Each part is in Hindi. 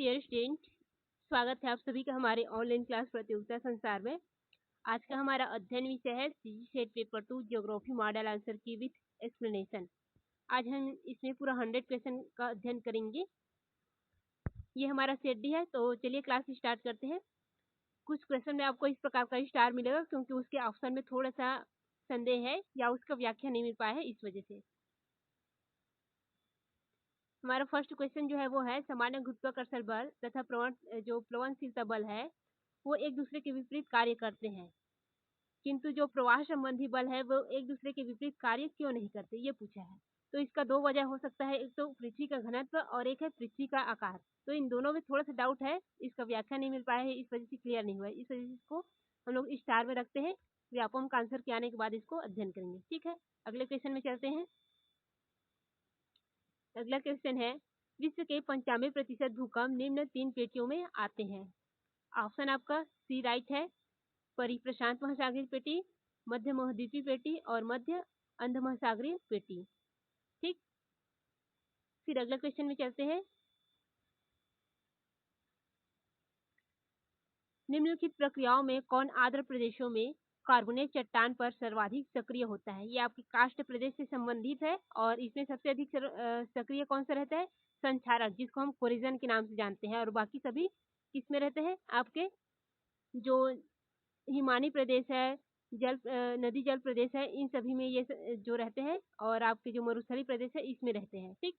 डियर स्टूडेंट, स्वागत है आप सभी का हमारे ऑनलाइन क्लास प्रतियोगिता संसार में। आज का हमारा अध्ययन विषय है CG set paper 2 geography model answer की विथ एक्सप्लेनेशन। आज हम इसमें पूरा 100 क्वेश्चन का अध्ययन करेंगे। ये हमारा सेट डी है, तो चलिए क्लास स्टार्ट करते हैं। कुछ क्वेश्चन में आपको इस प्रकार का स्टार मिलेगा क्योंकि उसके ऑप्शन में थोड़ा सा संदेह है या उसका व्याख्या नहीं मिल पाया है, इस वजह से। हमारा फर्स्ट क्वेश्चन जो है वो है सामान्य गुरुत्वाकर्षण बल तथा प्लवनशीलता बल है वो एक दूसरे के विपरीत कार्य करते हैं, किंतु जो प्रवाह संबंधी बल है वो एक दूसरे के विपरीत कार्य क्यों नहीं करते, ये पूछा है। तो इसका दो वजह हो सकता है, एक तो पृथ्वी का घनत्व और एक है पृथ्वी का आकार। तो इन दोनों में थोड़ा सा डाउट है, इसका व्याख्या नहीं मिल पाया है, इस वजह से क्लियर नहीं हुआ है। इस वजह से इसको हम लोग स्टार में रखते हैं। व्यापक आंसर के आने के बाद इसको अध्ययन करेंगे। ठीक है, अगले क्वेश्चन में चलते हैं। अगला क्वेश्चन है, विश्व के 95% भूकंप निम्न 3 पेटियों में आते हैं। ऑप्शन आपका सी राइट है, परिप्रशांत महासागरीय पेटी, मध्य महाद्वीपीय पेटी और मध्य अंध महासागरीय पेटी। ठीक, फिर अगला क्वेश्चन में चलते हैं। निम्नलिखित प्रक्रियाओं में कौन आर्द्र प्रदेशों में कार्बोनेट चट्टान पर सर्वाधिक सक्रिय होता है? ये आपके काष्ठ प्रदेश से संबंधित है और इसमें सबसे अधिक सक्रिय कौन सा रहता है? संक्षारक, जिसको हम कोरिजन के नाम से जानते हैं। और बाकी सभी किसमें रहते हैं? आपके जो हिमानी प्रदेश है, नदी जल प्रदेश है, इन सभी में ये जो रहते हैं। और आपके जो मरुस्थलीय प्रदेश है इसमें रहते हैं। ठीक,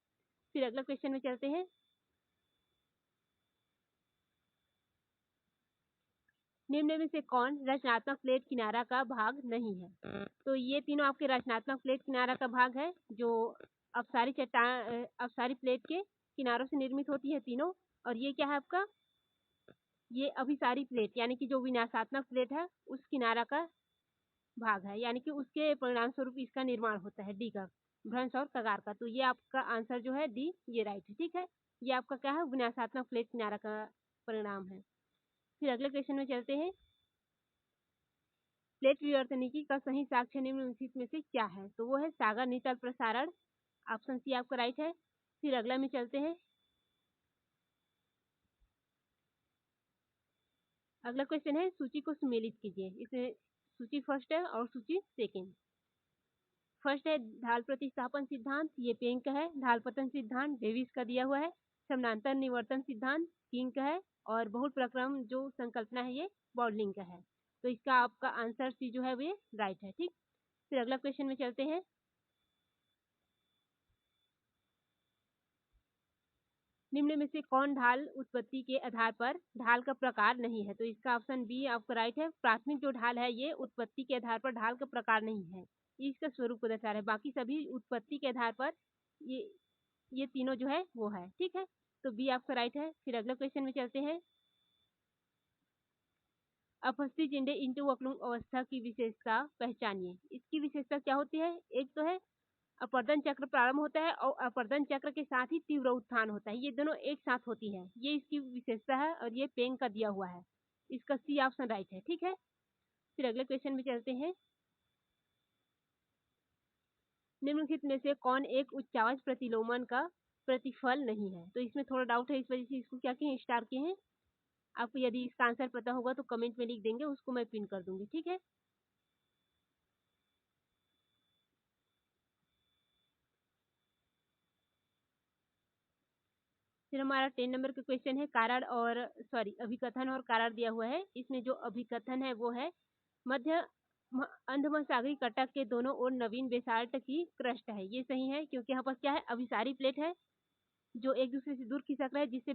फिर अगला क्वेश्चन में चलते हैं। निम्न में से कौन रचनात्मक प्लेट किनारा का भाग नहीं है? तो ये तीनों आपके रचनात्मक प्लेट किनारा का भाग है, जो अपसारी प्लेट के किनारों से निर्मित होती है तीनों। और ये क्या है आपका? ये अभिसारी प्लेट यानी कि जो विनाशात्मक प्लेट है उस किनारा का भाग है, यानी कि उसके परिणाम स्वरूप इसका निर्माण होता है, डी का, भ्रंश और कगार का। तो ये आपका आंसर जो है डी, ये राइट है। ठीक है, ये आपका क्या है? विनाशात्मक प्लेट किनारा का परिणाम है। फिर अगले क्वेश्चन में चलते हैं। प्लेट विवर्तनिकी का सही साक्ष्य निम्नलिखित में से क्या है? तो वो है सागर नितल प्रसारण। ऑप्शन सी आपका राइट है। फिर अगला में चलते हैं। अगला क्वेश्चन है, सूची को सुमेलित कीजिए। इसमें सूची फर्स्ट है और सूची सेकेंड। फर्स्ट है ढाल प्रतिस्थापन सिद्धांत, ये पेंग का है। ढाल पतन सिद्धांत डेविस का दिया हुआ है। समानांतर निवर्तन सिद्धांत किंग का है। और बहुल प्रक्रम जो संकल्पना है ये बॉडलिंग का है। तो इसका आपका आंसर सी जो है वो राइट है। ठीक, फिर अगला क्वेश्चन में चलते हैं। निम्न में से कौन ढाल उत्पत्ति के आधार पर ढाल का प्रकार नहीं है? तो इसका ऑप्शन बी आपका राइट है। प्राथमिक जो ढाल है ये उत्पत्ति के आधार पर ढाल का प्रकार नहीं है, ये इसका स्वरूप को दर्शा रहा है। बाकी सभी उत्पत्ति के आधार पर ये तीनों जो है वो है। ठीक है, तो बी आपका राइट है। फिर अगला क्वेश्चन में चलते हैं। अपस्थि जिंडे इंटू वक्लुंग अवस्था की विशेषता पहचानिए। इसकी विशेषता क्या होती है? एक तो है अपर्दन चक्र प्रारंभ होता है और अपर्दन चक्र के साथ ही तीव्र उत्थान होता है, ये दोनों एक साथ होती है, ये इसकी विशेषता है। और ये पेंग का दिया हुआ है, इसका सी ऑप्शन राइट है। ठीक है, फिर अगले क्वेश्चन में चलते हैं। निम्नलिखित में से कौन एक उच्चावच प्रतिलोमन का प्रतिफल नहीं है? तो इसमें थोड़ा डाउट है, इस वजह से इसको क्या किए, स्टार किए हैं। आपको यदि इसका आंसर पता होगा तो कमेंट में लिख देंगे, उसको मैं पिन कर दूंगी। ठीक है, फिर हमारा 10 नंबर का क्वेश्चन है कारण और अभिकथन और कारण दिया हुआ है। इसमें जो अभिकथन है वो है मध्य अंध महासागरीय कटक के दोनों ओर नवीन बेसाल्ट की क्रस्ट है। ये सही है क्योंकि यहाँ पर क्या है, अभिसारी प्लेट है जो एक दूसरे से दूर खिसक रहा है, जिससे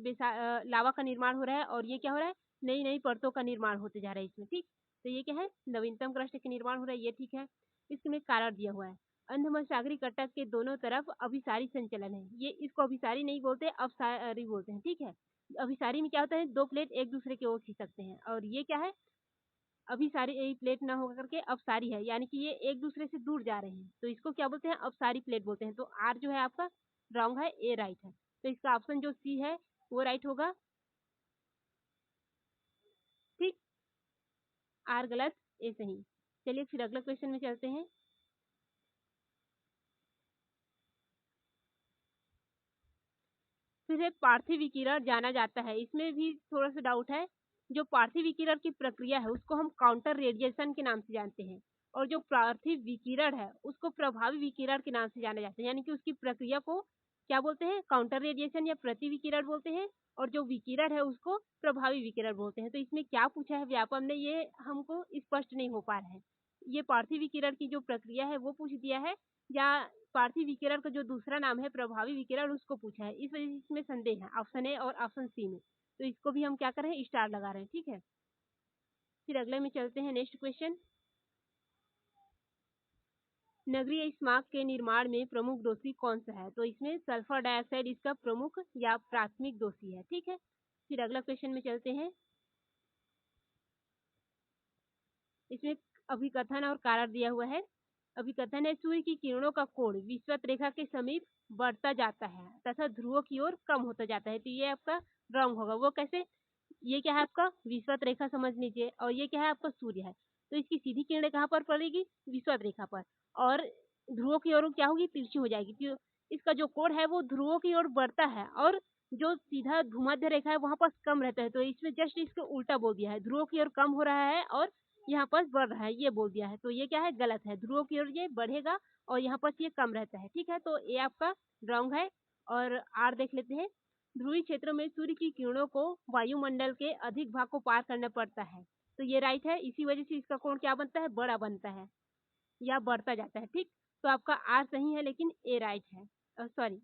लावा का निर्माण हो रहा है। और ये क्या हो रहा है, नई नई परतों का निर्माण होते जा रहा है इसमें। ठीक, तो ये क्या है, नवीनतम क्रस्ट के निर्माण हो रहा है, ये ठीक है। इसमें कारण दिया हुआ है अंध महासागरीय कटक के दोनों तरफ अभिसारी संचलन है। ये इसको अभिसारी नहीं बोलते, अवसारी बोलते हैं। ठीक है, अभिसारी में क्या होता है, दो प्लेट एक दूसरे की ओर खिसकते हैं। और ये क्या है, अभिसारी प्लेट ना होकर के अवसारी है, यानी कि ये एक दूसरे से दूर जा रहे हैं, तो इसको क्या बोलते हैं, अवसारी प्लेट बोलते हैं। तो आर जो है आपका रॉन्ग है, ए राइट है। तो इसका ऑप्शन जो सी है वो राइट होगा। ठीक, आर गलत, ए सही। चलिए फिर अगला क्वेश्चन में चलते हैं। फिर है पार्थिव विकिरण जाना जाता है। इसमें भी थोड़ा सा डाउट है। जो पार्थिव विकिरण की प्रक्रिया है उसको हम काउंटर रेडिएशन के नाम से जानते हैं, और जो पार्थिव विकिरण है उसको प्रभावी विकिरण के नाम से जाना जाता है। यानी कि उसकी प्रक्रिया को क्या बोलते हैं, काउंटर रेडिएशन या प्रति विकिरण बोलते हैं, और जो विकिरण है उसको प्रभावी विकिरण बोलते हैं। तो इसमें क्या पूछा है व्यापम ने, ये हमको स्पष्ट नहीं हो पा रहा है। ये पार्थिव विकिरण की जो प्रक्रिया है वो पूछ दिया है, या पार्थिव विकिरण का जो दूसरा नाम है प्रभावी विकिरण उसको पूछा है। इस वजह से इसमें संदेह है ऑप्शन ए और ऑप्शन सी में। तो इसको भी हम क्या कर रहे हैं, स्टार लगा रहे हैं। ठीक है, फिर अगले में चलते हैं। नेक्स्ट क्वेश्चन, नगरीय स्मारक के निर्माण में प्रमुख दोषी कौन सा है? तो इसमें सल्फर डाइऑक्साइड इसका प्रमुख या प्राथमिक दोषी है। ठीक है, फिर अगला क्वेश्चन में चलते हैं। इसमें अभिकथन और कारण दिया हुआ है। अभिकथन है, सूर्य की किरणों का कोण विषुवत रेखा के समीप बढ़ता जाता है तथा ध्रुवों की ओर कम होता जाता है। तो ये आपका रॉन्ग होगा। वो कैसे? ये क्या है आपका विषुवत रेखा समझ लीजिए, और ये क्या है आपका सूर्य है। तो इसकी सीधी किरणें कहाँ पर पड़ेगी? विषुवत रेखा पर, और ध्रुवों की ओर क्या होगी? तिरछी हो जाएगी। तो इसका जो कोण है वो ध्रुवों की ओर बढ़ता है, और जो सीधा भूमध्य रेखा है वहां पर कम रहता है। तो इसमें जस्ट इसको उल्टा बोल दिया है, ध्रुवों की ओर कम हो रहा है और यहाँ पर बढ़ रहा है, ये बोल दिया है। तो ये क्या है? गलत है। ध्रुवों की ओर ये बढ़ेगा और यहाँ पर ये कम रहता है। ठीक है, तो ये आपका रॉन्ग है। और आर देख लेते हैं। ध्रुवीय क्षेत्रों में सूर्य की किरणों को वायुमंडल के अधिक भाग को पार करना पड़ता है। तो ये राइट है। इसी वजह से इसका कोण क्या बनता है? बड़ा बनता है या बढ़ता जाता है। ठीक, तो आपका आर सही है लेकिन ए राइट है। सॉरी,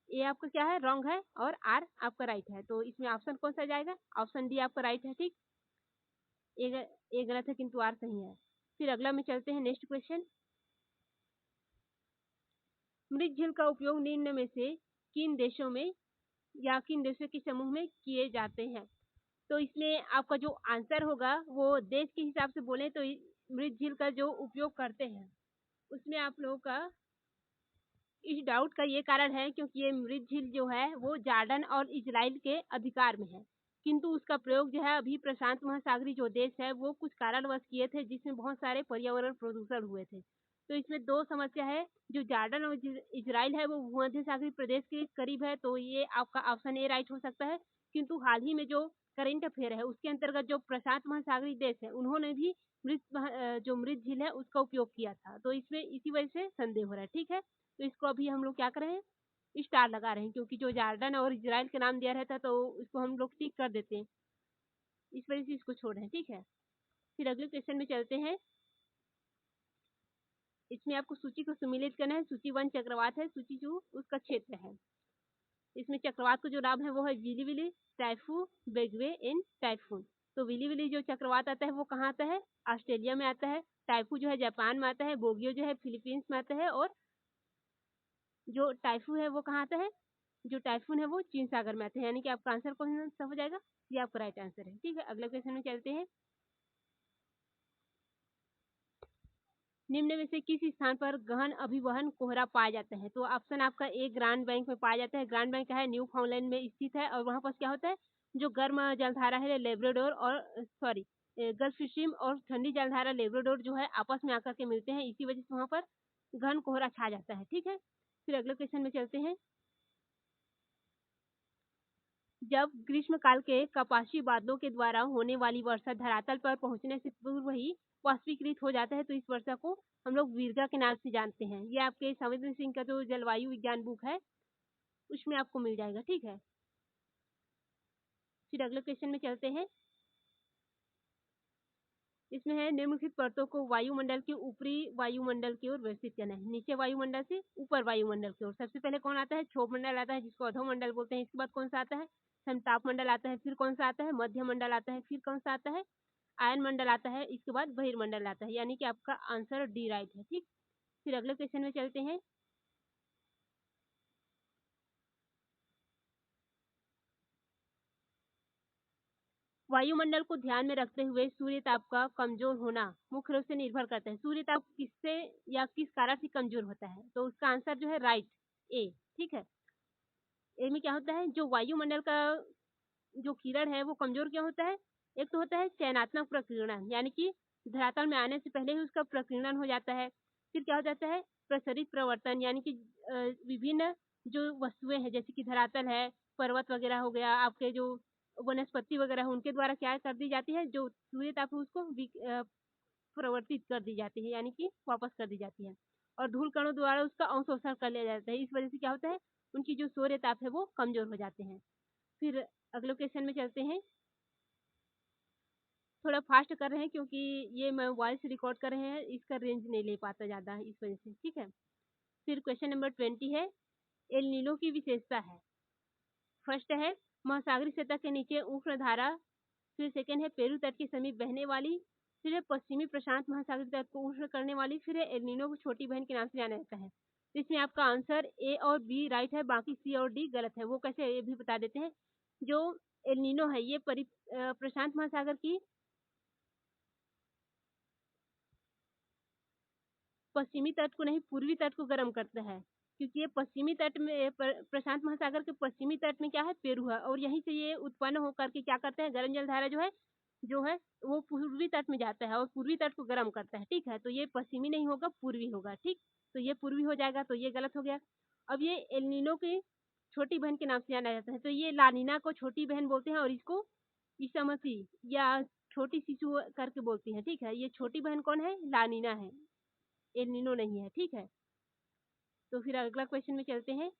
ए आपका क्या है? रॉन्ग है, और आर आपका राइट है। तो इसमें ऑप्शन कौन सा जाएगा? ऑप्शन डी आपका राइट है। ठीक, ए गलत है किंतु आर सही है। फिर अगला में चलते हैं। नेक्स्ट क्वेश्चन, मृत झील का उपयोग निम्न में से किन देशों में या किन देशों के समूह में किए जाते हैं? तो इसमें आपका जो आंसर होगा वो देश के हिसाब से बोले तो मृत झील का जो उपयोग करते हैं उसमें आप लोगों का इस डाउट का ये कारण है क्योंकि ये मृत झील जो है वो जॉर्डन और इजराइल के अधिकार में है, किंतु उसका प्रयोग जो है अभी प्रशांत महासागरीय जो देश है वो कुछ कारणवश किए थे जिसमें बहुत सारे पर्यावरण प्रदूषण हुए थे। तो इसमें दो समस्या है, जो जॉर्डन और इजराइल है वो भूमध्य सागरीय प्रदेश के करीब है, तो ये आपका ऑप्शन ए राइट हो सकता है। किंतु हाल ही में जो करंट अफेयर है उसके अंतर्गत जो प्रशांत महासागरीय देश है उन्होंने भी जो मृत झील है उसका उपयोग किया था, तो इसमें इसी वजह से संदेह हो रहा है। ठीक है, तो इसको अभी हम लोग क्या कर रहे हैं? स्टार लगा रहे हैं, क्योंकि जो जॉर्डन और इजराइल का नाम दिया रहता तो इसको हम लोग टिक कर देते हैं, इस वजह से इसको छोड़ रहे हैं। ठीक है, फिर अगले क्वेश्चन में चलते हैं। इसमें आपको सूची को सम्मिलित करना है। सूची 1 चक्रवात है, सूची 2 उसका क्षेत्र है। इसमें चक्रवात को जो नाम है वो है विली विली, टाइफू, बेगवे एंड टाइफून। तो विली विली जो चक्रवात आता है वो कहाँ आता है? ऑस्ट्रेलिया में आता है। टाइफू जो है जापान में आता है। बोगियो जो है फिलीपींस में आता है। और जो टाइफू है वो कहाँ आता है? जो टाइफून है वो चीन सागर में आते हैं। यानी कि आपका आंसर कौन सा हो जाएगा? ये आपका राइट आंसर है। ठीक है, अगले क्वेश्चन में चलते हैं। निम्न में से किस स्थान पर गहन अभिवहन कोहरा पाया जाता है? तो ऑप्शन आपका ए ग्रांड बैंक में पाया जाता है। ग्रांड बैंक क्या है? न्यू फाउंडलैंड में स्थित है, और वहाँ पर क्या होता है? जो गर्म जलधारा है लेब्राडोर और सॉरी गल्फ स्ट्रीम और ठंडी जलधारा लेब्राडोर जो है आपस में आकर के मिलते हैं, इसी वजह से वहाँ पर घन कोहरा छा जाता है। ठीक है, फिर अगले क्वेश्चन में चलते हैं। जब ग्रीष्मकाल के कपासी बादलों के द्वारा होने वाली वर्षा धरातल पर पहुंचने से पूर्व ही वाष्पीकृत हो जाता है, तो इस वर्षा को हम लोग वीरगा के नाम से जानते हैं। ये आपके समुद्र सिंह का जो जलवायु विज्ञान बुक है उसमें आपको मिल जाएगा। ठीक है, फिर अगले क्वेश्चन में चलते हैं। इसमें है निम्नलिखित परतों को वायुमंडल के ऊपरी वायुमंडल की ओर व्यवस्थित करना है। नीचे वायुमंडल से ऊपर वायुमंडल की ओर सबसे पहले कौन आता है? क्षोभ मंडल आता है, जिसको अधोमंडल बोलते हैं। इसके बाद कौन सा आता है? समताप मंडल आता है। फिर कौन सा आता है? मध्य मंडल आता है। फिर कौन सा आता है? आयन मंडल आता है। इसके बाद बहिर्मंडल आता है। यानी कि आपका आंसर डी राइट है। ठीक, फिर अगले क्वेश्चन में चलते हैं। वायुमंडल को ध्यान में रखते हुए सूर्य ताप का कमजोर होना मुख्य रूप से निर्भर करता है। सूर्य ताप किससे या किस कारण से कमजोर होता है? तो उसका आंसर जो है राइट ए। ठीक है, ए में क्या होता है? जो वायुमंडल का जो किरण है वो कमजोर क्या होता है? एक तो होता है चयनात्मक प्रकीर्णन, यानी कि धरातल में आने से पहले ही उसका प्रकीर्णन हो जाता है। फिर क्या हो जाता है? प्रसरित प्रवर्तन, यानी कि विभिन्न जो वस्तुएं हैं जैसे कि धरातल है, पर्वत वगैरह हो गया, आपके जो वनस्पति वगैरह है उनके द्वारा क्या कर दी जाती है, जो सूर्य ताप है उसको परिवर्तित कर दी जाती है, यानी कि वापस कर दी जाती है। और धूल कणों द्वारा उसका अवशोषण कर लिया जाता है। इस वजह से क्या होता है, उनकी जो सूर्य ताप है वो कमजोर हो जाते हैं। फिर अगले क्वेश्चन में चलते हैं। थोड़ा फास्ट कर रहे हैं क्योंकि ये मैं वॉइस रिकॉर्ड कर रहे हैं, इसका रेंज नहीं ले पाता ज़्यादा इस वजह से, ठीक है। फिर क्वेश्चन नंबर 20 है, एल नीनो की विशेषता है। फर्स्ट है महासागरीय सतह के नीचे उष्ण धारा। फिर सेकेंड है पेरू तट के समीप बहने वाली। फिर है पश्चिमी प्रशांत महासागरीय तट को उष्ण करने वाली। फिर है एल नीनो को छोटी बहन के नाम से जाना जाता है। तो इसमें आपका आंसर ए और बी राइट है, बाकी सी और डी गलत है। वो कैसे ये भी बता देते हैं। जो एल नीनो है ये प्रशांत महासागर की पश्चिमी तट को नहीं, पूर्वी तट को गर्म करता है, क्योंकि ये पश्चिमी तट में प्रशांत महासागर के पश्चिमी तट में क्या है, पेरू है, और यहीं से ये उत्पन्न होकर के क्या करते हैं, गर्म जल धारा जो है वो पूर्वी तट में जाता है और पूर्वी तट को गर्म करता है, ठीक है। तो ये पश्चिमी नहीं होगा, पूर्वी होगा, ठीक। तो ये पूर्वी हो जाएगा, तो ये गलत हो गया। अब ये एल नीनो की छोटी बहन के नाम से जाना जाता है। तो ये लानीना को छोटी बहन बोलते हैं और इसको ईसा मसीह या छोटी शिशु करके बोलती है, ठीक है। ये छोटी बहन कौन है, लानीना है, एल नीनो नहीं है, ठीक है। तो फिर अगला क्वेश्चन में चलते हैं।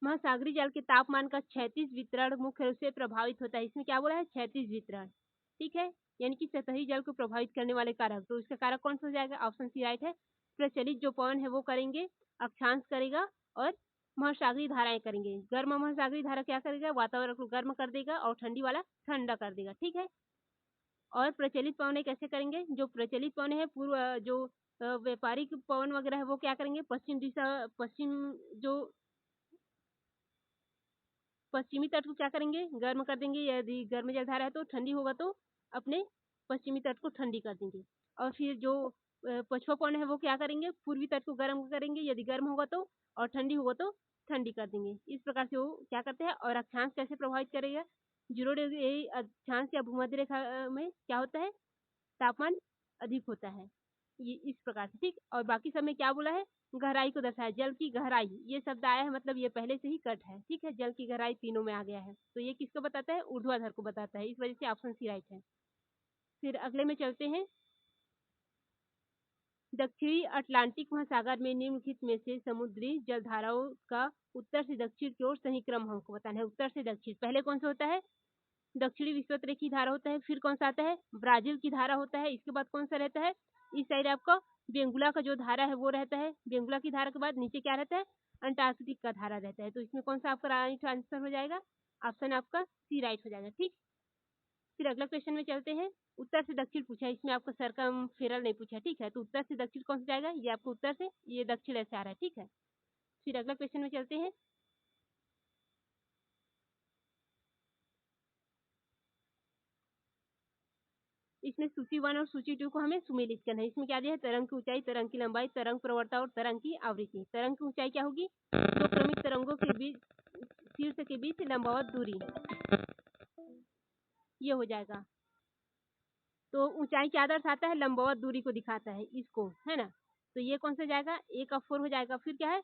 महासागरीय जल के तापमान का क्षैतिज वितरण मुख्य रूप से प्रभावित होता है। इसमें क्या बोला है, क्षैतिज वितरण, ठीक है, यानी कि सतही जल को प्रभावित करने वाले कारक। तो इसका कारक कौन सा हो जाएगा, ऑप्शन सी राइट है। प्रचलित जो पवन है वो करेंगे, अक्षांश करेगा, और महासागरीय धाराएं करेंगे। गर्म महासागरीय धारा क्या करेगा, वातावरण को गर्म कर देगा और ठंडी वाला ठंडा कर देगा, ठीक है। और प्रचलित पवन कैसे करेंगे, जो प्रचलित पवन है पूर्व जो व्यापारिक पवन वगैरह है वो क्या करेंगे, पश्चिमी तट को क्या करेंगे, गर्म कर देंगे। यदि गर्म जलधारा है तो ठंडी होगा तो अपने पश्चिमी तट को ठंडी कर देंगे। और फिर जो पछुआ पवन है वो क्या करेंगे, पूर्वी तट को गर्म करेंगे, यदि गर्म होगा तो, और ठंडी होगा तो ठंडी कर देंगे। इस प्रकार से वो क्या करते हैं। और अक्षांश कैसे प्रभावित करेगा, 0 डिग्री अक्षांश या भूमध्य रेखा में क्या होता है, तापमान अधिक होता है, ये इस प्रकार से, ठीक। और बाकी सब में क्या बोला है, गहराई को दर्शाया, जल की गहराई, ये शब्द आया है, मतलब ये पहले से ही कट है, ठीक है। जल की गहराई तीनों में आ गया है, तो ये किसको बताता है, ऊर्ध्वाधर को बताता है, इस वजह से ऑप्शन सी राइट है। फिर अगले में चलते हैं। दक्षिणी अटलांटिक महासागर में निम्नलिखित में से समुद्री जलधाराओं का उत्तर से दक्षिण की ओर सही क्रम हमको बताना है। उत्तर से दक्षिण पहले कौन सा होता है, दक्षिणी विषुवत धारा होता है। फिर कौन सा आता है, ब्राजील की धारा होता है। इसके बाद कौन सा रहता है, इस साइड आपका बेंगुला का जो धारा है वो रहता है। बेंगुला की धारा के बाद नीचे क्या रहता है, अंटार्कटिक का धारा रहता है। तो इसमें कौन सा आपका राइट आंसर हो जाएगा, ऑप्शन आपका सी राइट हो जाएगा, ठीक। फिर अगला क्वेश्चन में चलते हैं। उत्तर से दक्षिण पूछा है, इसमें आपका सरकमफेरल नहीं पूछा, ठीक है। तो उत्तर से दक्षिण कौन सा जाएगा, ये आपको उत्तर से, ये दक्षिण ऐसे आ रहा है, ठीक है। फिर अगला क्वेश्चन में चलते हैं। इसमें सूची 1 और सूची 2 को हमें सुमेलित करना है। इसमें क्या दिया है, तरंग की ऊंचाई, तरंग की लंबाई, तरंग प्रवणता और तरंग की आवृत्ति। तरंग की ऊंचाई क्या होगी, दो क्रमिक तरंगों के बीच शीर्ष के बीच लंबवत दूरी, ये हो जाएगा। तो ऊंचाई क्या दर्शाता है, लंबवत दूरी को दिखाता है इसको, है ना। तो ये कौन सा जाएगा, ए का 4 हो जाएगा। फिर क्या है,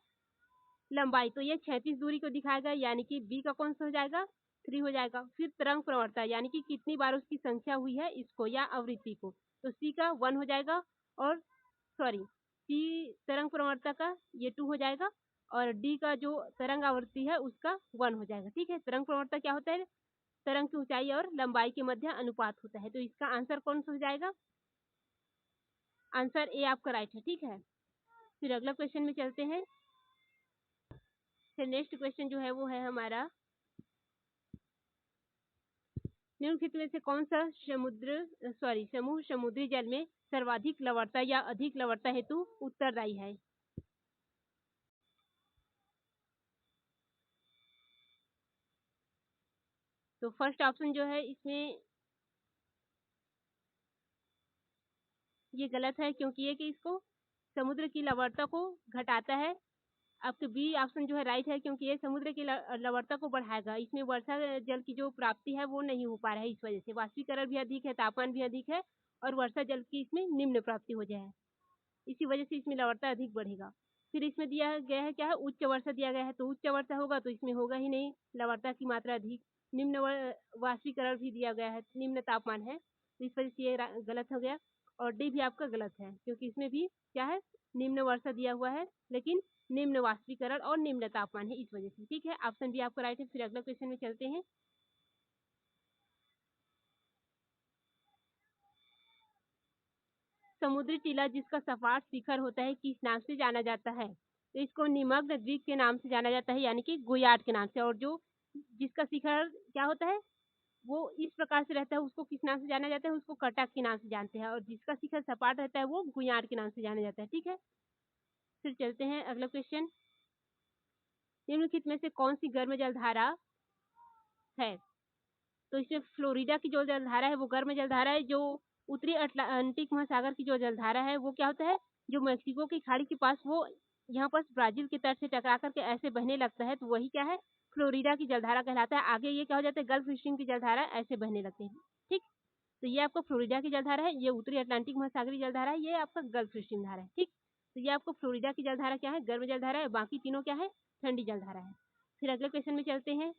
लंबाई, तो ये 36 दूरी को दिखाएगा, यानी कि बी का कौन सा हो जाएगा, 3 हो जाएगा। फिर तरंग प्रवणता, यानी कि कितनी बार उसकी संख्या हुई है इसको या आवृत्ति को, तो सी का 1 हो जाएगा। और सी तरंग प्रवणता का ये 2 हो जाएगा, और डी का जो तरंग आवृत्ति है उसका 1 हो जाएगा, ठीक है। तरंग प्रवणता क्या होता है, तरंग की ऊंचाई और लंबाई के मध्य अनुपात होता है। तो इसका आंसर कौन सा हो जाएगा, आंसर ए आपका राइट है, ठीक है। फिर अगला क्वेश्चन में चलते हैं। फिर नेक्स्ट क्वेश्चन जो है वो है हमारा, निम्नलिखित में से कौन सा समूह समुद्री जल में सर्वाधिक लवणता या अधिक लवणता हेतु उत्तरदायी है। तो फर्स्ट ऑप्शन जो है इसमें ये गलत है, क्योंकि ये कि इसको समुद्र की लवणता को घटाता है। आपके बी ऑप्शन जो है राइट है, क्योंकि ये समुद्र की लवणता को बढ़ाएगा। इसमें वर्षा जल की जो प्राप्ति है वो नहीं हो पा रहा है, इस वजह से वाष्पीकरण भी अधिक है, तापमान भी अधिक है, और वर्षा जल की इसमें निम्न प्राप्ति हो जाए। इसी वजह से इसमें लवणता अधिक बढ़ेगा। फिर इसमें दिया गया है क्या है, उच्च वर्षा दिया गया है, तो उच्च वर्षा होगा तो इसमें होगा ही नहीं, लवणता की मात्रा अधिक। निम्न वाष्पीकरण भी दिया गया है, निम्न तापमान है, तो इस वजह से ये गलत हो गया। और डी भी आपका गलत है, क्योंकि इसमें भी क्या है, निम्न वर्षा दिया हुआ है, लेकिन निम्न वाष्पीकरण और निम्न तापमान है, इस वजह से। ठीक है, ऑप्शन बी आपका राइट है। फिर अगला क्वेश्चन में चलते हैं। समुद्री टीला जिसका सपाट शिखर होता है किस नाम से जाना जाता है, तो इसको निमग्न द्वीप के नाम से जाना जाता है, यानी कि गोयार्ड के नाम से। और जो जिसका शिखर क्या होता है, वो इस प्रकार से रहता है, उसको किस नाम से जाना जाता है, उसको कटक के नाम से जानते हैं। और जिसका शिखर सपाट रहता है वो गोयार्ड के नाम से जाना जाता है। ठीक है, फिर चलते हैं अगला क्वेश्चन। निम्नलिखित में से कौन सी गर्म जलधारा है, तो इसमें फ्लोरिडा की जो जलधारा है वो गर्म जलधारा है। जो उत्तरी अटलांटिक महासागर की जो जलधारा है वो क्या होता है, जो मेक्सिको की खाड़ी के पास, वो यहाँ पर ब्राजील के तट से टकरा करके ऐसे बहने लगता है, तो वही क्या है, फ्लोरिडा की जलधारा कहलाता है। आगे ये क्या हो जाता है, गल्फ स्ट्रीम की जलधारा ऐसे बहने लगते हैं। ठीक, तो ये आपका फ्लोरिडा की जलधारा है, ये उत्तरी अटलांटिक महासागरीय जलधारा है, ये आपका गल्फ स्ट्रीम धारा है। ठीक, तो ये आपको फ्लोरिडा की जलधारा क्या है, गर्म जलधारा है, बाकी तीनों क्या है, ठंडी जलधारा है। फिर अगले क्वेश्चन में चलते हैं।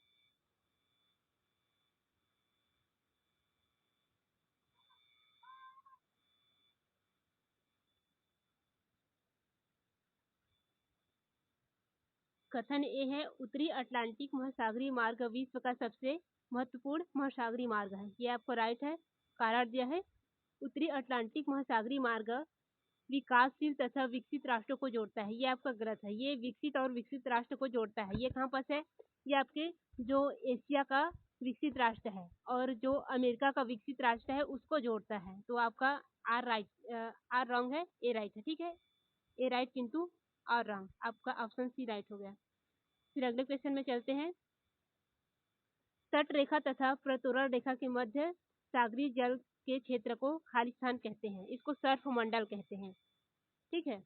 कथन ए है, उत्तरी अटलांटिक महासागरीय मार्ग विश्व का सबसे महत्वपूर्ण महासागरीय मार्ग है। ये आपको राइट है, कारण दिया है। उत्तरी अटलांटिक महासागरीय मार्ग विकासशील तथा विकसित राष्ट्रों को जोड़ता है, ये आपका गलत है। ये विकसित और विकसित राष्ट्र को जोड़ता है। ये कहाँ पास है, ये आपके जो एशिया का विकसित राष्ट्र है और जो अमेरिका का विकसित राष्ट्र है उसको जोड़ता है। तो आपका आर राइट, आर रॉन्ग है, ए राइट है। ठीक है, ए राइट किंतु आर रॉन्ग, आपका ऑप्शन सी राइट हो गया। फिर अगले क्वेश्चन में चलते हैं। तट रेखा तथा प्रतोरण रेखा के मध्य सागरीय जल के क्षेत्र को खाली स्थान कहते हैं, इसको सर्फ मंडल कहते हैं। ठीक है,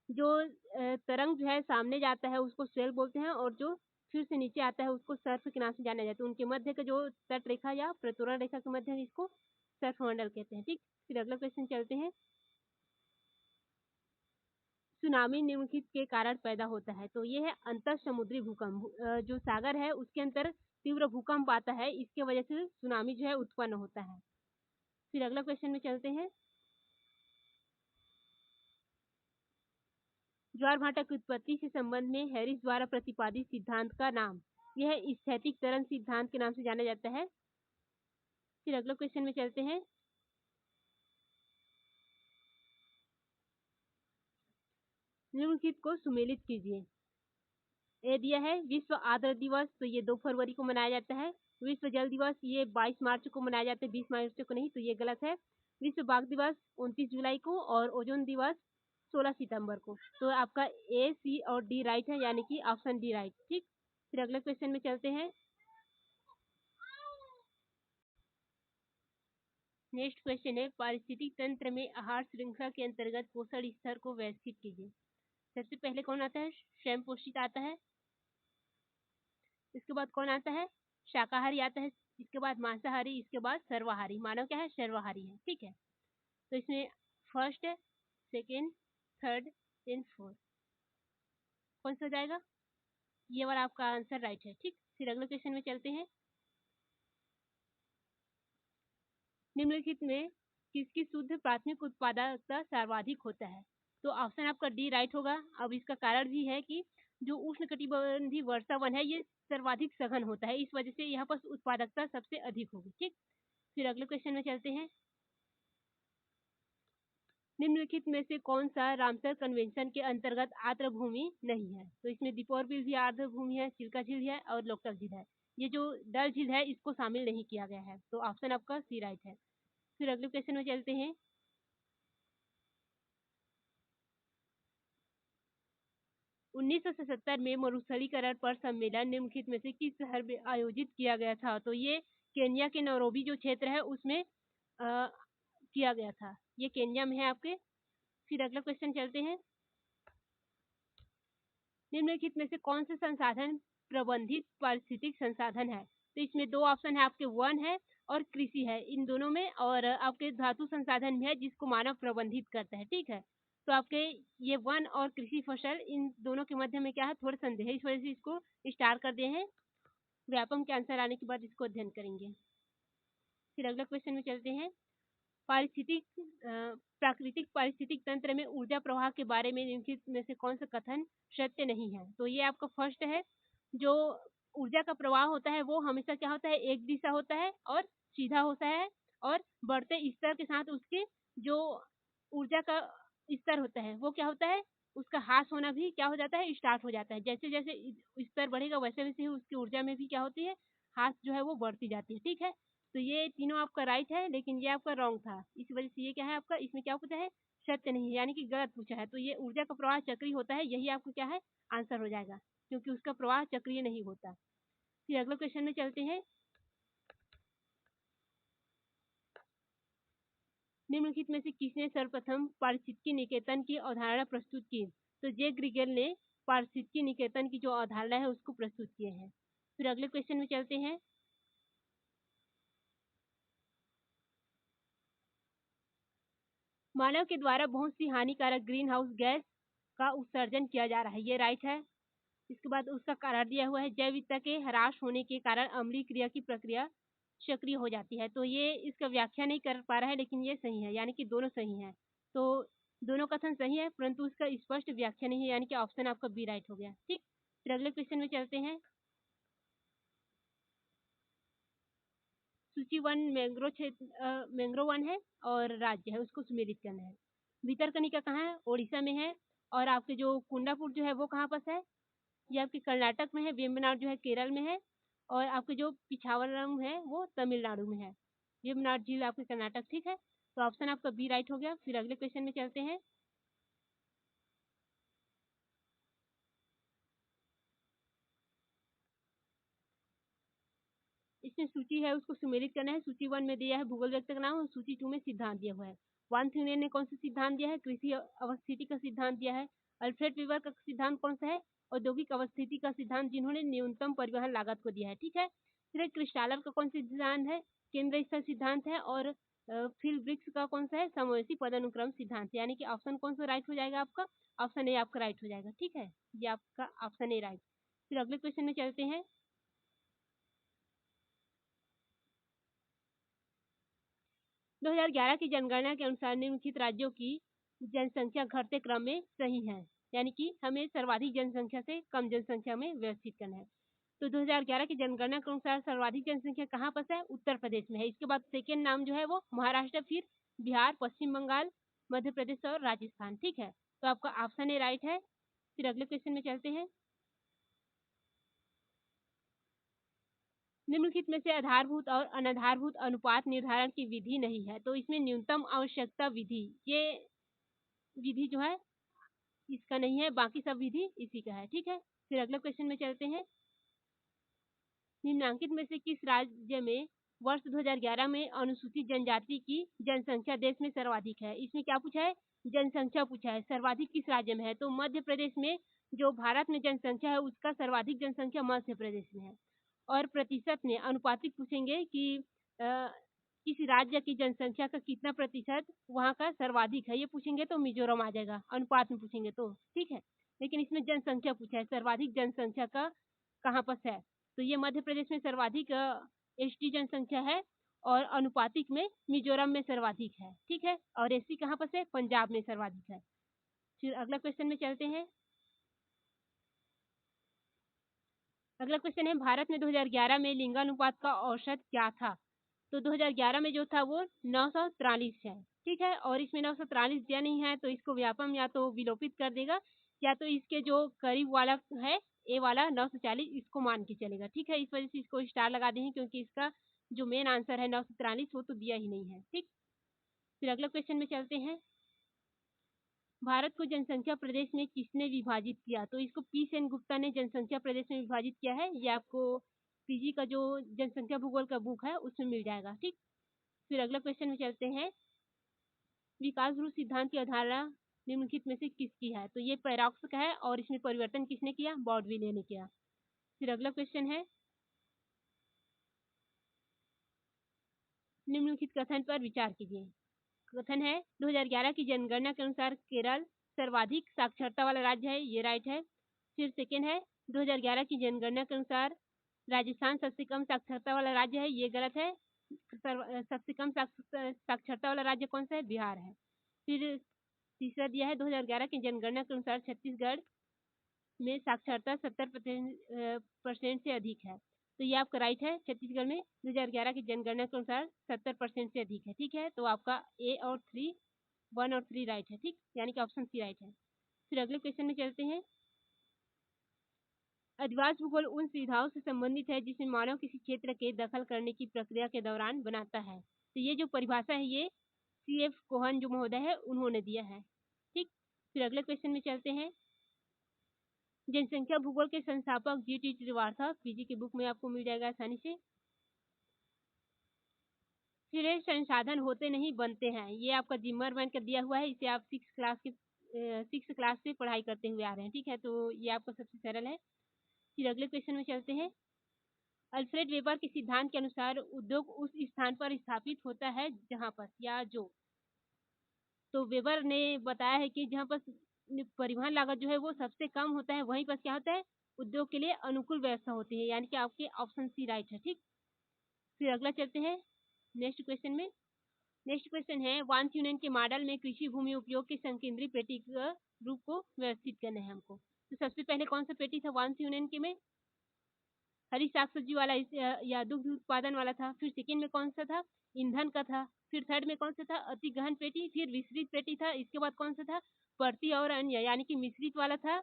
जो तरंग जो है सामने जाता है उसको स्वेल बोलते हैं, और जो फिर से नीचे आता है उसको सर्फ के नाम से जाना जाता है। उनके मध्य का जो तट रेखा या प्रतोरण रेखा के मध्य है, इसको सर्फ मंडल कहते हैं। ठीक, फिर अगला क्वेश्चन चलते हैं। सुनामी निम्नलिखित के कारण पैदा होता है, तो ये है अंतर समुद्री भूकंप। जो सागर है उसके अंतर तीव्र भूकंप आता है, इसके वजह से सुनामी जो है उत्पन्न होता है। फिर अगला क्वेश्चन में चलते हैं। ज्वार भाटा की उत्पत्ति से संबंध में हैरिस द्वारा प्रतिपादित सिद्धांत का नाम, यह स्थैतिक तरंग सिद्धांत के नाम से जाना जाता है। फिर अगला क्वेश्चन में चलते हैं। निम्नलिखित को सुमेलित कीजिए। ए दिया है विश्व आर्द्र दिवस, तो ये 2 फरवरी को मनाया जाता है। विश्व जल दिवस ये 22 मार्च को मनाया जाता है, 20 मार्च को नहीं, तो ये गलत है। विश्व बाघ दिवस 29 जुलाई को, और ओजोन दिवस 16 सितंबर को। तो आपका ए, सी और डी राइट है, यानी कि ऑप्शन डी राइट। ठीक, फिर अगले क्वेश्चन में चलते हैं। नेक्स्ट क्वेश्चन है, पारिस्थितिक तंत्र में आहार श्रृंखला के अंतर्गत पोषण स्तर को व्यवस्थित कीजिए। सबसे पहले कौन आता है, स्वयं पोषित आता है। इसके बाद कौन आता है, शाकाहारी आता है। इसके बाद मांसाहारी, इसके बाद सर्वाहारी। मानव क्या है, सर्वाहारी है। ठीक है, तो इसमें first, second, third and fourth कौन सा हो जाएगा, ये वाला आपका आंसर राइट है। ठीक, फिर अगले क्वेश्चन में चलते हैं। निम्नलिखित में किसकी शुद्ध प्राथमिक उत्पादकता सर्वाधिक होता है, तो ऑप्शन आपका डी राइट होगा। अब इसका कारण भी है कि जो उष्णकटिबंधीय वर्षा वन है ये सर्वाधिक सघन होता है, इस वजह से यहाँ पर उत्पादकता सबसे अधिक होगी। ठीक, फिर अगले क्वेश्चन में चलते हैं। निम्नलिखित में से कौन सा रामसर कन्वेंशन के अंतर्गत आर्द्र भूमि नहीं है, तो इसमें दीपोरबिल भी आर्द्र भूमि है, चिल्का झील है और लोकटक झील है। ये जो डल झील है इसको शामिल नहीं किया गया है, तो ऑप्शन आपका सी राइट है। फिर अगले क्वेश्चन में चलते हैं। 1977 में मरुस्थलीकरण पर सम्मेलन निम्नलिखित में से किस शहर में आयोजित किया गया था, तो ये केन्या के नैरोबी जो क्षेत्र है उसमें किया गया था, ये केन्या में है आपके। फिर अगला क्वेश्चन चलते हैं। निम्नलिखित में से कौन से संसाधन प्रबंधित पारिस्थितिक संसाधन है, तो इसमें 2 ऑप्शन है आपके, वन है और कृषि है, इन दोनों में, और आपके धातु संसाधन भी है जिसको मानव प्रबंधित करता है, ठीक है। तो आपके ये वन और कृषि फसल इन दोनों के मध्य में क्या है, थोड़ा संदेह है, इस वजह से इसको स्टार कर दिए हैं। व्यापम के आंसर आने के बाद इसको अध्ययन करेंगे। फिर अगला क्वेश्चन में चलते हैं। प्राकृतिक पारिस्थितिक तंत्र में ऊर्जा प्रवाह के बारे में निम्नलिखित में से कौन सा कथन सत्य नहीं है? तो ये आपका फर्स्ट है, जो ऊर्जा का प्रवाह होता है वो हमेशा क्या होता है, एक दिशा होता है और सीधा होता है, और बढ़ते स्तर के साथ उसके जो ऊर्जा का स्तर होता है वो क्या होता है, उसका ह्रास होना भी क्या हो जाता है, स्टार्ट हो जाता है। जैसे जैसे स्तर बढ़ेगा वैसे वैसे ही उसकी ऊर्जा में भी क्या होती है, ह्रास जो है वो बढ़ती जाती है, ठीक है। तो ये तीनों आपका राइट है, लेकिन ये आपका रॉन्ग था। इस वजह से ये क्या है आपका, इसमें क्या पूछा है, सत्य नहीं है, यानी कि गलत पूछा है। तो ये ऊर्जा का प्रवाह चक्रीय होता है, यही आपको क्या है, आंसर हो जाएगा, क्योंकि उसका प्रवाह चक्रीय नहीं होता। फिर अगले क्वेश्चन में चलते हैं। निम्नलिखित में से किसने सर्वप्रथम पारिस्थितिकी निकेतन की अवधारणा प्रस्तुत की? तो जे ग्रिगेल ने पारिस्थितिकी निकेतन की जो अवधारणा है उसको प्रस्तुत किए हैं। फिर अगले क्वेश्चन में चलते हैं। मानव के द्वारा बहुत सी हानिकारक ग्रीन हाउस गैस का उत्सर्जन किया जा रहा है, ये राइट है। इसके बाद उसका कारण दिया हुआ है, जैव विविधता के ह्रास होने के कारण अम्लीय क्रिया की प्रक्रिया सक्रिय हो जाती है। तो ये इसका व्याख्या नहीं कर पा रहा है, लेकिन ये सही है, यानी कि दोनों सही हैं। तो दोनों कथन सही है, परंतु उसका स्पष्ट व्याख्या नहीं है, यानी कि ऑप्शन आपका बी राइट हो गया, ठीक। फिर अगले क्वेश्चन में चलते हैं। सूची वन मैंग्रोव क्षेत्र, मैंग्रोव वन है और राज्य है, उसको सुमेलित करना है। भितरकनिका कहाँ है, ओडिशा में है। और आपके जो कुंडापुर जो है वो कहाँ पास है, ये आपके कर्नाटक में है। वेम्बनाड जो है केरल में है, और आपके जो पिछावरम है वो तमिलनाडु में है। वेम्बनाड झील आपके कर्नाटक, ठीक है। तो ऑप्शन आपका बी राइट हो गया। फिर अगले क्वेश्चन में चलते हैं। इसमें सूची है उसको सुमेलित करना है। सूची वन में दिया है भूगोल व्यक्त का नाम, और सूची टू में सिद्धांत दिया हुआ है। वानथ्यूनियन ने कौन सा सिद्धांत दिया है, कृषि अवस्थिति का सिद्धांत दिया है। अल्फ्रेड वीवर का सिद्धांत कौन सा है, औद्योगिक अवस्थिति का सिद्धांत, जिन्होंने न्यूनतम परिवहन लागत को दिया है, ठीक है। फिर क्रिस्टालर का कौन सा सिद्धांत है, केंद्र स्तर सिद्धांत है। और फिल ब्रिक्स का कौन सा है, समवयसी पदानुक्रम सिद्धांत। यानी कि ऑप्शन कौन सा राइट हो जाएगा आपका, ऑप्शन ए आपका राइट हो जाएगा, ठीक है। ये आपका ऑप्शन ए राइट। फिर अगले क्वेश्चन में चलते हैं। 2011 की जनगणना के अनुसार निम्नलिखित राज्यों की जनसंख्या घटते क्रम में सही है, यानी कि हमें सर्वाधिक जनसंख्या से कम जनसंख्या में व्यवस्थित करना है। तो 2011 की जनगणना के अनुसार सर्वाधिक जनसंख्या कहाँ पर है, उत्तर प्रदेश में है। इसके बाद सेकेंड नाम जो है वो महाराष्ट्र, फिर बिहार, पश्चिम बंगाल, मध्य प्रदेश और राजस्थान, ठीक है। तो आपका ऑप्शन ए राइट है। फिर अगले क्वेश्चन में चलते हैं। निम्नलिखित में से आधारभूत और अनाधारभूत अनुपात निर्धारण की विधि नहीं है। तो इसमें न्यूनतम आवश्यकता विधि, ये विधि जो है इसका नहीं है, बाकी सब विधि इसी का है, ठीक है। फिर अगले क्वेश्चन में चलते हैं। निम्नांकित में से किस राज्य में वर्ष 2011 में अनुसूचित जनजाति की जनसंख्या देश में सर्वाधिक है? इसमें क्या पूछा है, जनसंख्या पूछा है, सर्वाधिक किस राज्य में है। तो मध्य प्रदेश में, जो भारत में जनसंख्या है उसका सर्वाधिक जनसंख्या मध्य प्रदेश में है। और प्रतिशत में अनुपातिक पूछेंगे कि किस राज्य की जनसंख्या का कितना प्रतिशत वहाँ का सर्वाधिक है, ये पूछेंगे तो मिजोरम आ जाएगा, अनुपात में पूछेंगे तो, ठीक है। लेकिन इसमें जनसंख्या पूछा है, सर्वाधिक जनसंख्या का कहाँ पर है। तो ये मध्य प्रदेश में सर्वाधिक एसटी जनसंख्या है, और अनुपातिक में मिजोरम में सर्वाधिक है, ठीक है। और एससी कहाँ पर है, पंजाब में सर्वाधिक है। फिर अगला क्वेश्चन में चलते हैं। अगला क्वेश्चन है, भारत में 2011 में लिंगानुपात का औसत क्या था? तो 2011 में जो था वो 943 है, ठीक है। और इसमें 943 दिया नहीं है, तो इसको व्यापम या तो विलोपित कर देगा, या तो इसके जो करीब वाला है ए वाला 940 इसको मान के चलेगा, ठीक है। इस वजह से इसको स्टार लगा दें, क्योंकि इसका जो मेन आंसर है 943 वो तो दिया ही नहीं है, ठीक। फिर अगला क्वेश्चन में चलते हैं। भारत को जनसंख्या प्रदेश में किसने विभाजित किया? तो इसको पी सेन गुप्ता ने जनसंख्या प्रदेश में विभाजित किया है। ये आपको पीजी का जो जनसंख्या भूगोल का बुक है उसमें मिल जाएगा, ठीक। फिर अगला क्वेश्चन में चलते हैं। विकास ध्रुव सिद्धांत की अवधारणा निम्नलिखित में से किसकी है? तो ये पैराक्स का है, और इसमें परिवर्तन किसने किया, बॉर्डविले ने किया। फिर अगला क्वेश्चन है। निम्नलिखित कथन पर विचार कीजिए। कथन है 2011 की जनगणना के अनुसार केरल सर्वाधिक साक्षरता वाला राज्य है, ये राइट है। फिर सेकेंड है 2011 की जनगणना के अनुसार राजस्थान सबसे कम साक्षरता वाला राज्य है, ये गलत है। सबसे कम साक्षरता वाला राज्य कौन सा है? बिहार है। फिर तीसरा दिया है 2011 की जनगणना के अनुसार छत्तीसगढ़ में साक्षरता 70% से अधिक है, तो ये आपका राइट है। छत्तीसगढ़ में 2011 की जनगणना के अनुसार 70% से अधिक है, ठीक है। तो आपका ए और 3, 1 और 3 राइट है, ठीक, यानी कि ऑप्शन सी राइट है। फिर अगले क्वेश्चन में चलते हैं। अधिवास भूगोल उन सुविधाओं से संबंधित है जिसमें मानव किसी क्षेत्र के दखल करने की प्रक्रिया के दौरान बनाता है। तो ये जो परिभाषा है ये CF कोहन जो महोदय है उन्होंने दिया है, ठीक। फिर अगले क्वेश्चन में चलते हैं। जनसंख्या भूगोल के संस्थापक GT श्रीवास्तव, पीजी की बुक में आपको मिल जाएगा आसानी से। फिर संसाधन होते नहीं बनते हैं, ये आपका जिम्मरमैन का दिया हुआ है, इसे आप 6th क्लास से पढ़ाई करते हुए आ रहे हैं, ठीक है। तो ये आपका सबसे सरल है। फिर अगले क्वेश्चन में चलते हैं। अल्फ्रेड वेबर के सिद्धांत के अनुसार उद्योग उस स्थान पर स्थापित होता है जहां पर या जो, तो वेबर ने बताया है कि जहां पर परिवहन लागत जो है वो सबसे कम होता है वहीं पर क्या होता है? उद्योग के लिए अनुकूल व्यवस्था होती है, यानी कि आपके ऑप्शन सी राइट है, ठीक। फिर अगला चलते हैं नेक्स्ट क्वेश्चन में। नेक्स्ट क्वेश्चन है वांस यूनियन के मॉडल में कृषि भूमि उपयोग की संकेंद्रीय पेटी का रूप को व्यवस्थित करना है हमको। तो सबसे पहले कौन सा पेटी था वांस यूनियन के में? हरी साग सब्जी वाला या दुग्ध उत्पादन वाला था। फिर सेकेंड में कौन सा था? ईंधन का था। फिर थर्ड में कौन सा था? अति गहन पेटी। फिर विस्तृत पेटी था। इसके बाद कौन सा था? प्रति और अन्य, यानी कि मिश्रित वाला था,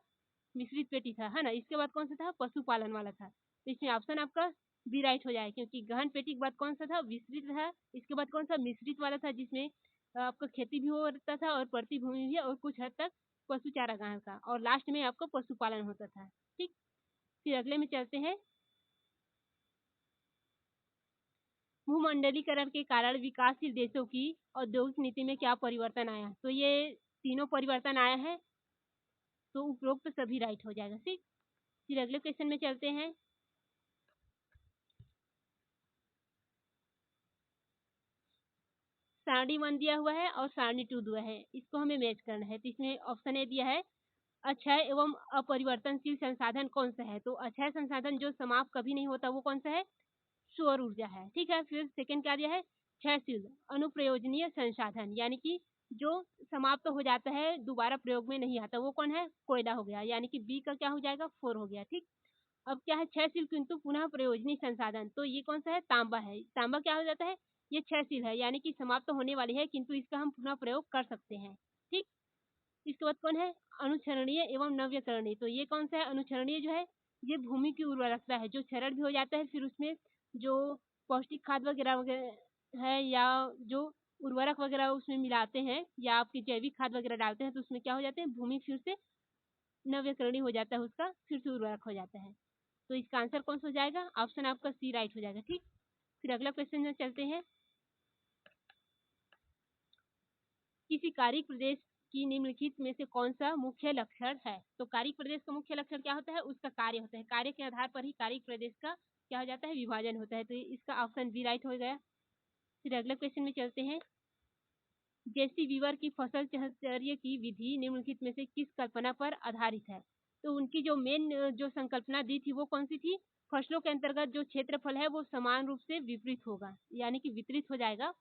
मिश्रित पेटी था, है ना। इसके बाद कौन सा था? पशुपालन वाला था। तो इसमें ऑप्शन आपका बी राइट हो जाए, क्योंकि गहन पेटी के बाद कौन सा था? विस्तृत था। इसके बाद कौन सा? मिश्रित वाला था, जिसमें आपका खेती भी होता था और प्रति भूमि भी और कुछ हद तक पशु चारागाह का, और लास्ट में आपका पशुपालन होता था, ठीक। फिर अगले में चलते हैं। भूमंडलीकरण के कारण विकासशील देशों की औद्योगिक नीति में क्या परिवर्तन आया? तो ये तीनों परिवर्तन आया है, तो उपरोक्त सभी राइट हो जाएगा, ठीक। फिर अगले क्वेश्चन में चलते हैं। सारणी 1 दिया हुआ है और सारणी 2 दिया है, इसको हमें मैच करना है। तो इसमें ऑप्शन ए दिया है अक्षय एवं अपरिवर्तनशील संसाधन कौन सा है? तो अक्षय संसाधन जो समाप्त कभी नहीं होता वो कौन सा है? सौर ऊर्जा है, ठीक है। फिर सेकंड क्या दिया है? क्षयशील अनुप्रयोजनीय संसाधन, यानी कि जो समाप्त हो जाता है दोबारा प्रयोग में नहीं आता, वो कौन है? कोयला हो गया, यानी कि बी का क्या हो जाएगा? 4 हो गया, ठीक। अब क्या है? क्षयशील किंतु पुनः प्रयोजनीय संसाधन, तो ये कौन सा है? तांबा है। तांबा क्या हो जाता है? ये क्षयशील है, यानी कि समाप्त होने वाली है किंतु इसका हम पुनः प्रयोग कर सकते हैं, ठीक। इसके बाद कौन है? अनुचरणीय एवं नव्यकरणीय, तो ये कौन सा है? अनुचरणीय जो है ये भूमि की उर्वरकता है, जो क्षरण भी हो जाता है, फिर उसमें जो पौष्टिक खाद वगैरह वगैरह है या जो उर्वरक वगैरह उसमें मिलाते हैं या आपकी जैविक खाद वगैरह डालते हैं, तो उसमें क्या हो जाते हैं? भूमि फिर से नव्यकरणीय हो जाता है, उसका फिर से उर्वरक हो जाता है। तो इसका आंसर कौन सा हो जाएगा? ऑप्शन आपका सी राइट हो जाएगा, ठीक। फिर अगला क्वेश्चन में चलते हैं। किसी कारिक प्रदेश की निम्नलिखित में से कौन सा मुख्य लक्षण है? तो कारिक प्रदेश का मुख्य लक्षण क्या होता है? उसका कार्य होता है, कार्य के आधार पर ही कारिक प्रदेश का क्या हो जाता है? विभाजन होता है। तो इसका ऑप्शन बी राइट हो गया। फिर अगले क्वेश्चन में चलते हैं। जेसी वीवर की फसल चहचर्य की विधि निम्नलिखित में से किस कल्पना पर आधारित है? तो उनकी जो मेन जो संकल्पना दी थी वो कौन सी थी? फसलों के अंतर्गत जो क्षेत्रफल है वो समान रूप से विपरीत होगा, यानी कि वितरित हो जाएगा।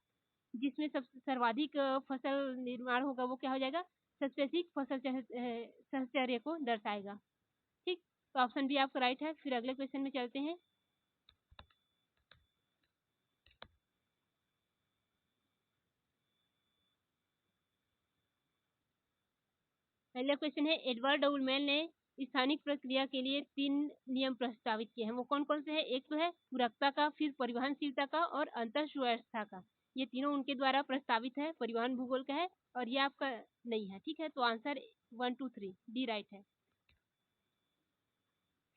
जिसमें सबसे सर्वाधिक फसल निर्माण होगा वो क्या हो जाएगा? सबसे अधिक फसल साहचर्य को दर्शाएगा, ठीक। तो ऑप्शन बी आपका राइट है। फिर अगले क्वेश्चन में चलते हैं। पहला क्वेश्चन है एडवर्ड उलमेल ने स्थानिक प्रक्रिया के लिए 3 नियम प्रस्तावित किए हैं, वो कौन कौन से हैं? एक तो है पूरकता का, फिर परिवहनशीलता का और अंतर सुव्यवस्था का। ये तीनों उनके द्वारा प्रस्तावित है, परिवहन भूगोल का है, और ये आपका नहीं है, ठीक है। तो आंसर 1 2 3 डी राइट है।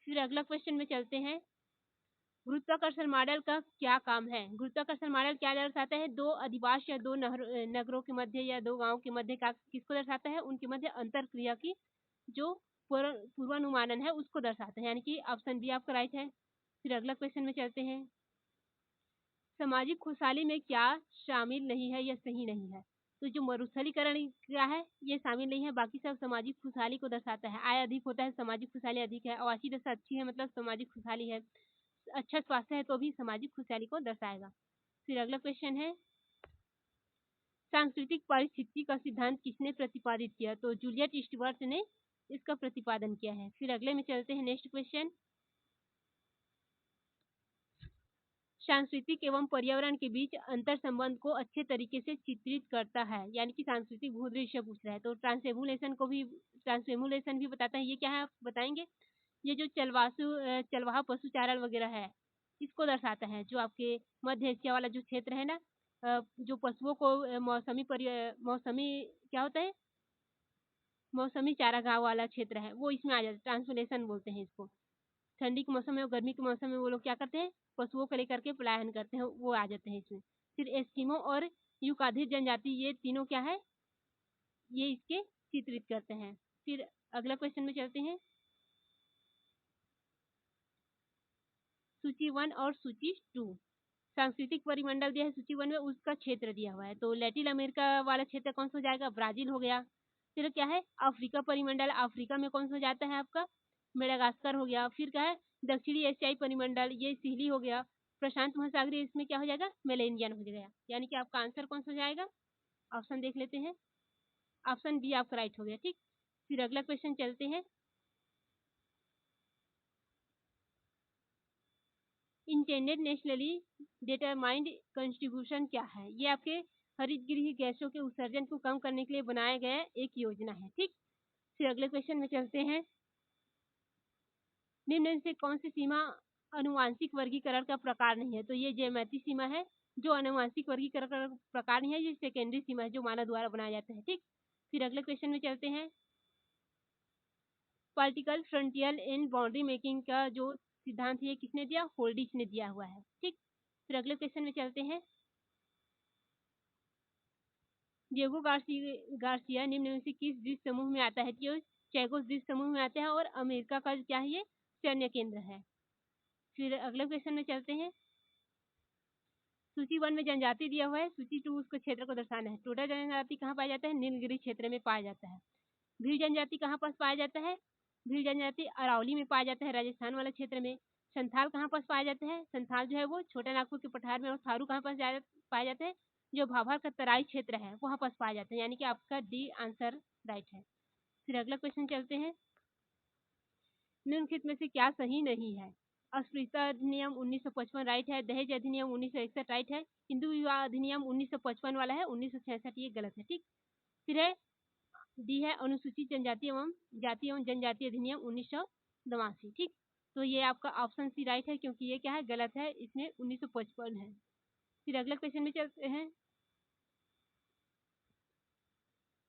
फिर अगला क्वेश्चन में चलते हैं। गुरुत्वाकर्षण मॉडल का क्या काम है? गुरुत्वाकर्षण मॉडल क्या दर्शाता है? दो अधिवास या दो नगरों के मध्य या दो गांवों के मध्य का किसको दर्शाता है? उनके मध्य अंतर क्रिया की जो पूर्वानुमानन है उसको दर्शाता है, यानी कि ऑप्शन बी आपका राइट है। फिर अगला क्वेश्चन में चलते हैं। सामाजिक खुशहाली में क्या शामिल नहीं है या सही नहीं है? तो जो मरुस्थलीकरण क्या है, ये शामिल नहीं है, बाकी सब सामाजिक खुशहाली को दर्शाता है। आय अधिक होता है, सामाजिक खुशहाली अधिक है। आवासीय दशा अच्छी है, मतलब सामाजिक खुशहाली है। अच्छा स्वास्थ्य है तो भी सामाजिक खुशहाली को दर्शाएगा। फिर अगला क्वेश्चन है, सांस्कृतिक पारिस्थितिकी का सिद्धांत किसने प्रतिपादित किया? तो जूलियट स्टीवर्ट ने इसका प्रतिपादन किया है। फिर अगले में चलते हैं, नेक्स्ट क्वेश्चन, सांस्कृतिक एवं पर्यावरण के बीच अंतर संबंध को अच्छे तरीके से चित्रित करता है, यानी कि सांस्कृतिक भूदृश्य पूछ रहा है तो ट्रांसफॉर्मेशन भी बताता है। ये क्या है आप बताएंगे? ये जो चलवाहा पशुचारण वगैरह है, इसको दर्शाता है। जो आपके मध्य एशिया वाला जो क्षेत्र है ना, जो पशुओं को मौसमी क्या होता है, मौसमी चारागाह वाला क्षेत्र है, वो इसमें आ जाता है। ट्रांसफॉर्मेशन बोलते हैं इसको। ठंडी के मौसम में और गर्मी के मौसम में वो लोग क्या करते हैं, पशुओं को लेकर के पलायन करते हैं, वो आ जाते हैं इसमें। फिर एस्किमो और यूकाधिर जनजाति, ये तीनों क्या है, ये इसके चित्रित करते हैं। फिर अगला क्वेश्चन में चलते हैं, सूची 1 और सूची 2। सांस्कृतिक परिमंडल दिया है सूची 1 में, उसका क्षेत्र दिया हुआ है। तो लैटिन अमेरिका वाला क्षेत्र कौन सा हो जाएगा? ब्राजील हो गया। फिर क्या है, अफ्रीका परिमंडल, अफ्रीका में कौन सा हो जाता है आपका? मेडागास्कर हो गया। फिर क्या है, दक्षिणी एशियाई परिमंडल, ये चिली हो गया। प्रशांत महासागरीय, इसमें क्या हो जाएगा? मेलेनियन हो जाएगा। यानी कि आपका आंसर कौन सा हो जाएगा? ऑप्शन देख लेते हैं, ऑप्शन बी आपका राइट हो गया। ठीक, फिर अगला क्वेश्चन चलते हैं, इंटेंडेड नेशनली डिटरमाइंड कंट्रीब्यूशन क्या है? ये आपके हरितगृह गैसों के उत्सर्जन को कम करने के लिए बनाया गया एक योजना है। ठीक, फिर अगले क्वेश्चन में चलते हैं, निम्न से कौन सी सीमा अनुवांशिक वर्गीकरण का प्रकार नहीं है? तो ये ज्यामितीय सीमा है, जो अनुवांशिक वर्गीकरण का प्रकार नहीं है। ये सेकेंडरी सीमा है, जो मानव द्वारा बनाया जाता है। ठीक, फिर अगले क्वेश्चन में चलते हैं, पॉलिटिकल फ्रंटियर इन बाउंड्री मेकिंग का जो सिद्धांत है, किसने दिया? होल्डिच ने दिया हुआ है। ठीक, फिर अगले क्वेश्चन में चलते हैं, डिएगो गार्सिया निम्न में से किस द्वीप समूह में आता है? जो चैगोस द्वीप समूह में आता है और अमेरिका का क्या है, ये सैन्य केंद्र है। फिर अगले क्वेश्चन में चलते हैं, सूची 1 में जनजाति दिया हुआ है, सूची 2 उसको क्षेत्र को दर्शाना है। टोडा जनजाति कहाँ पाया जाता है? नीलगिरी क्षेत्र में पाया जाता है। भील जनजाति कहाँ पास पाया जाता है? भील जनजाति अरावली में पाया जाता है, राजस्थान वाला क्षेत्र में। संथाल कहाँ पास पाया जाता है? संथाल जो है वो छोटा नागपुर के पठार में। और थारू कहाँ पास पाया जाता है? जो भाभर का तराई क्षेत्र है वहाँ पास पाया जाता है। यानी कि आपका डी आंसर राइट है। फिर अगला क्वेश्चन चलते हैं, निम्नलिखित में से क्या सही नहीं है? अस्पृश्यता अधिनियम 1955 राइट है, दहेज अधिनियम 1961 राइट है, हिंदू विवाह अधिनियम 1955 वाला है, 1966 ये गलत है। ठीक, फिर है डी है, अनुसूचित जनजाति एवं जाति एवं जनजाति अधिनियम 1989। ठीक, तो ये आपका ऑप्शन सी राइट है, क्योंकि ये क्या है, गलत है, इसमें 1955 है। फिर अगला क्वेश्चन में चलते हैं,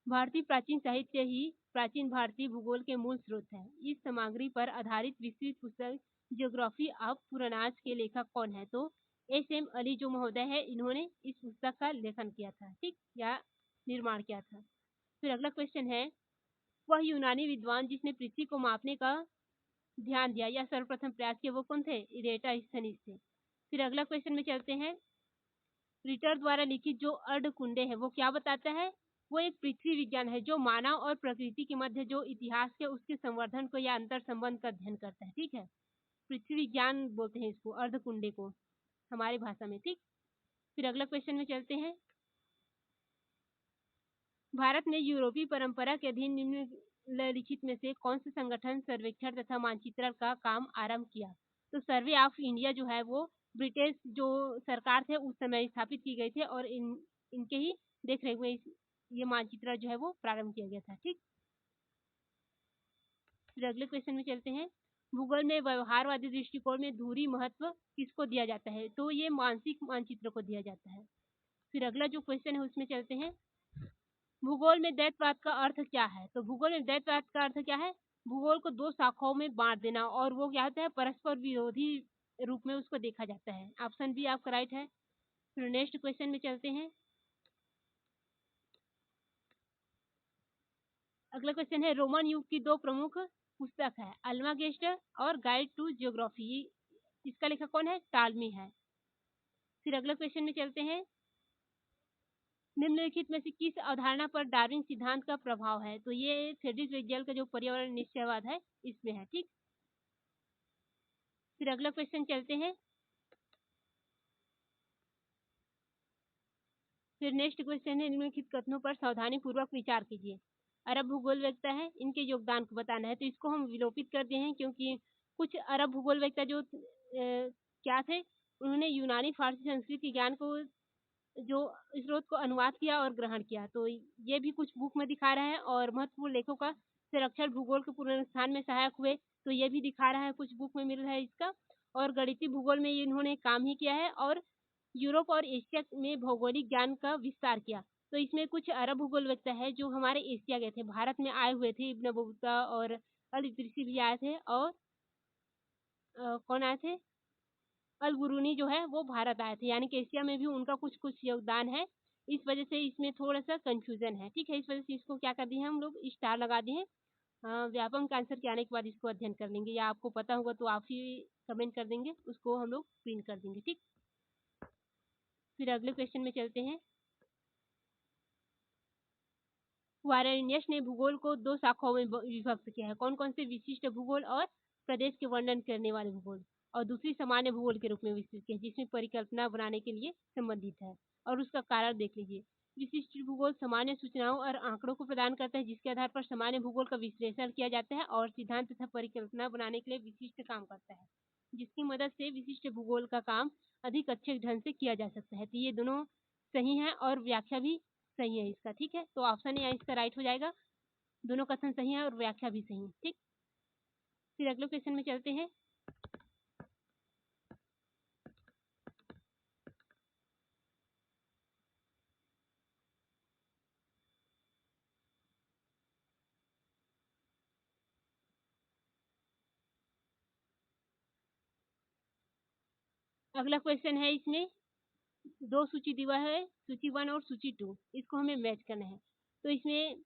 भारतीय प्राचीन साहित्य ही प्राचीन भारतीय भूगोल के मूल स्रोत है। इस सामग्री पर आधारित विस्तृत पुस्तक ज्योग्राफी ऑफ पुरानाज के लेखक कौन है? तो एस.एम. अली जो महोदय है, इन्होंने इस पुस्तक का लेखन किया था। ठीक, या निर्माण किया था। फिर अगला क्वेश्चन है, वह यूनानी विद्वान जिसने पृथ्वी को मापने का ध्यान दिया या सर्वप्रथम प्रयास किया, वो कौन थे? इरेटास्थनीज थे। फिर अगला क्वेश्चन में चलते हैं, रिटर द्वारा लिखित जो अर्धकुंडे है वो क्या बताता है? वो एक पृथ्वी विज्ञान है, जो मानव और प्रकृति के मध्य जो इतिहास के उसके संवर्धन को या अंतर संबंध का अध्ययन करता है। ठीक है, पृथ्वी विज्ञान बोलते हैं इसको, अर्धकुंडे को हमारी भाषा में। ठीक, फिर अगला क्वेश्चन में चलते हैं, भारत ने यूरोपीय परंपरा के अधीन निम्नलिखित में से कौन से संगठन सर्वेक्षण तथा मानचित्रण का काम आरंभ किया? तो सर्वे ऑफ इंडिया जो है वो ब्रिटिश जो सरकार थे उस समय स्थापित की गई थी, और इनके ही देख रेख में ये मानचित्र जो है वो प्रारंभ किया गया था। ठीक, फिर अगले क्वेश्चन में चलते हैं, भूगोल में व्यवहारवादी दृष्टिकोण में दूरी महत्व किसको दिया जाता है? तो ये मानसिक मानचित्र को दिया जाता है। फिर अगला जो क्वेश्चन है उसमें चलते हैं, भूगोल में दैत्यवाद का अर्थ क्या है? तो भूगोल में दैत्यवाद का अर्थ क्या है? भूगोल को दो शाखाओं में बांट देना, और वो क्या होता है, परस्पर विरोधी रूप में उसको देखा जाता है। ऑप्शन बी आपका राइट है। फिर नेक्स्ट क्वेश्चन में चलते हैं, अगला क्वेश्चन है, रोमन युग की दो प्रमुख पुस्तक है, अल्मागेस्ट और गाइड टू ज्योग्राफी, इसका लेखक कौन है? टालमी है। फिर अगले क्वेश्चन में चलते हैं। निम्नलिखित में से किस अवधारणा पर डार्विन सिद्धांत का प्रभाव है? तो ये फ्रेडरिक वेगेल का जो पर्यावरण निश्चयवाद है इसमें है, ठीक। फिर अगला क्वेश्चन चलते हैं। फिर नेक्स्ट क्वेश्चन है, निम्नलिखित कथनों पर सावधानी पूर्वक विचार कीजिए। अरब भूगोलवेत्ता है, इनके योगदान को बताना है। तो इसको हम विलोपित कर दिए हैं क्योंकि कुछ अरब भूगोलवेत्ता जो क्या थे, उन्होंने यूनानी फारसी संस्कृति ज्ञान को जो स्रोत को अनुवाद किया और ग्रहण किया। तो ये भी कुछ बुक में दिखा रहा है और महत्वपूर्ण लेखों का संरक्षण भूगोल के पुनरुत्थान में सहायक हुए, तो ये भी दिखा रहा है, कुछ बुक में मिल रहा है इसका। और गणितीय भूगोल में इन्होंने काम ही किया है और यूरोप और एशिया में भौगोलिक ज्ञान का विस्तार किया। तो इसमें कुछ अरब भूगोलवेत्ता है जो हमारे एशिया गए थे, भारत में आए हुए थे। इब्न बतूता और अल इदरीसी भी आए थे और कौन आए थे, अल बुरूनी जो है वो भारत आए थे, यानी कि एशिया में भी उनका कुछ कुछ योगदान है। इस वजह से इसमें थोड़ा सा कंफ्यूजन है, ठीक है। इस वजह से इसको क्या कर दिए हैं हम लोग, स्टार लगा दिए हैं। व्यापक आंसर के आने के बाद इसको अध्ययन कर लेंगे, या आपको पता होगा तो आप ही कमेंट कर देंगे, उसको हम लोग प्रिंट कर देंगे, ठीक। फिर अगले क्वेश्चन में चलते हैं। वारेनियस ने भूगोल को दो शाखाओं में विभक्त किया है। कौन कौन से? विशिष्ट भूगोल और प्रदेश के वर्णन करने वाले भूगोल, और दूसरी सामान्य भूगोल के रूप में विस्तृत किया है, जिसमें परिकल्पना बनाने के लिए संबंधित है। और उसका कारण देख लीजिए। विशिष्ट भूगोल सामान्य सूचनाओं और आंकड़ों को प्रदान करता है, जिसके आधार पर सामान्य भूगोल का विश्लेषण किया जाता है और सिद्धांत तथा परिकल्पना बनाने के लिए विशिष्ट काम करता है, जिसकी मदद से विशिष्ट भूगोल का काम अधिक अच्छे ढंग से किया जा सकता है। तो ये दोनों सही है और व्याख्या भी सही है इसका, ठीक है। तो ऑप्शन ए इसका राइट हो जाएगा। दोनों कथन सही है और व्याख्या भी सही है, ठीक। फिर अगले क्वेश्चन में चलते हैं। अगला क्वेश्चन है, इसमें दो सूची दिया है, सूची 1 और सूची 2, इसको हमें मैच करना है। तो इसमें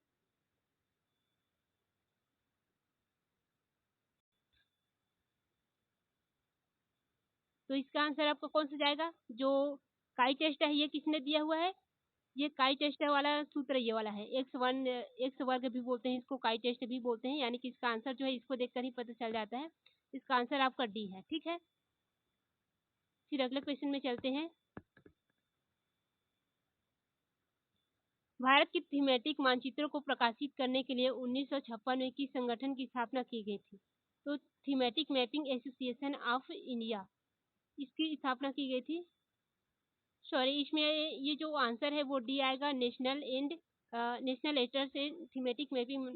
तो इसका आंसर आपका कौन सा जाएगा? जो काई टेस्ट है, ये किसने दिया हुआ है? ये काई टेस्ट वाला सूत्र ये वाला है। x1 एक्स वर्ग भी बोलते हैं इसको, काई टेस्ट भी बोलते हैं, यानी कि इसका आंसर जो है इसको देखकर ही पता चल जाता है। इसका आंसर आपका डी है, ठीक है। फिर अगले क्वेश्चन में चलते हैं। भारत के थीमेटिक मानचित्रों को प्रकाशित करने के लिए 1956 में किस संगठन की स्थापना की गई थी? तो thematic mapping association of India, इसकी स्थापना की गई थी। सॉरी, इसमें ये जो आंसर है वो डी आएगा। नेशनल लेटर से थीमेटिक मैपिंग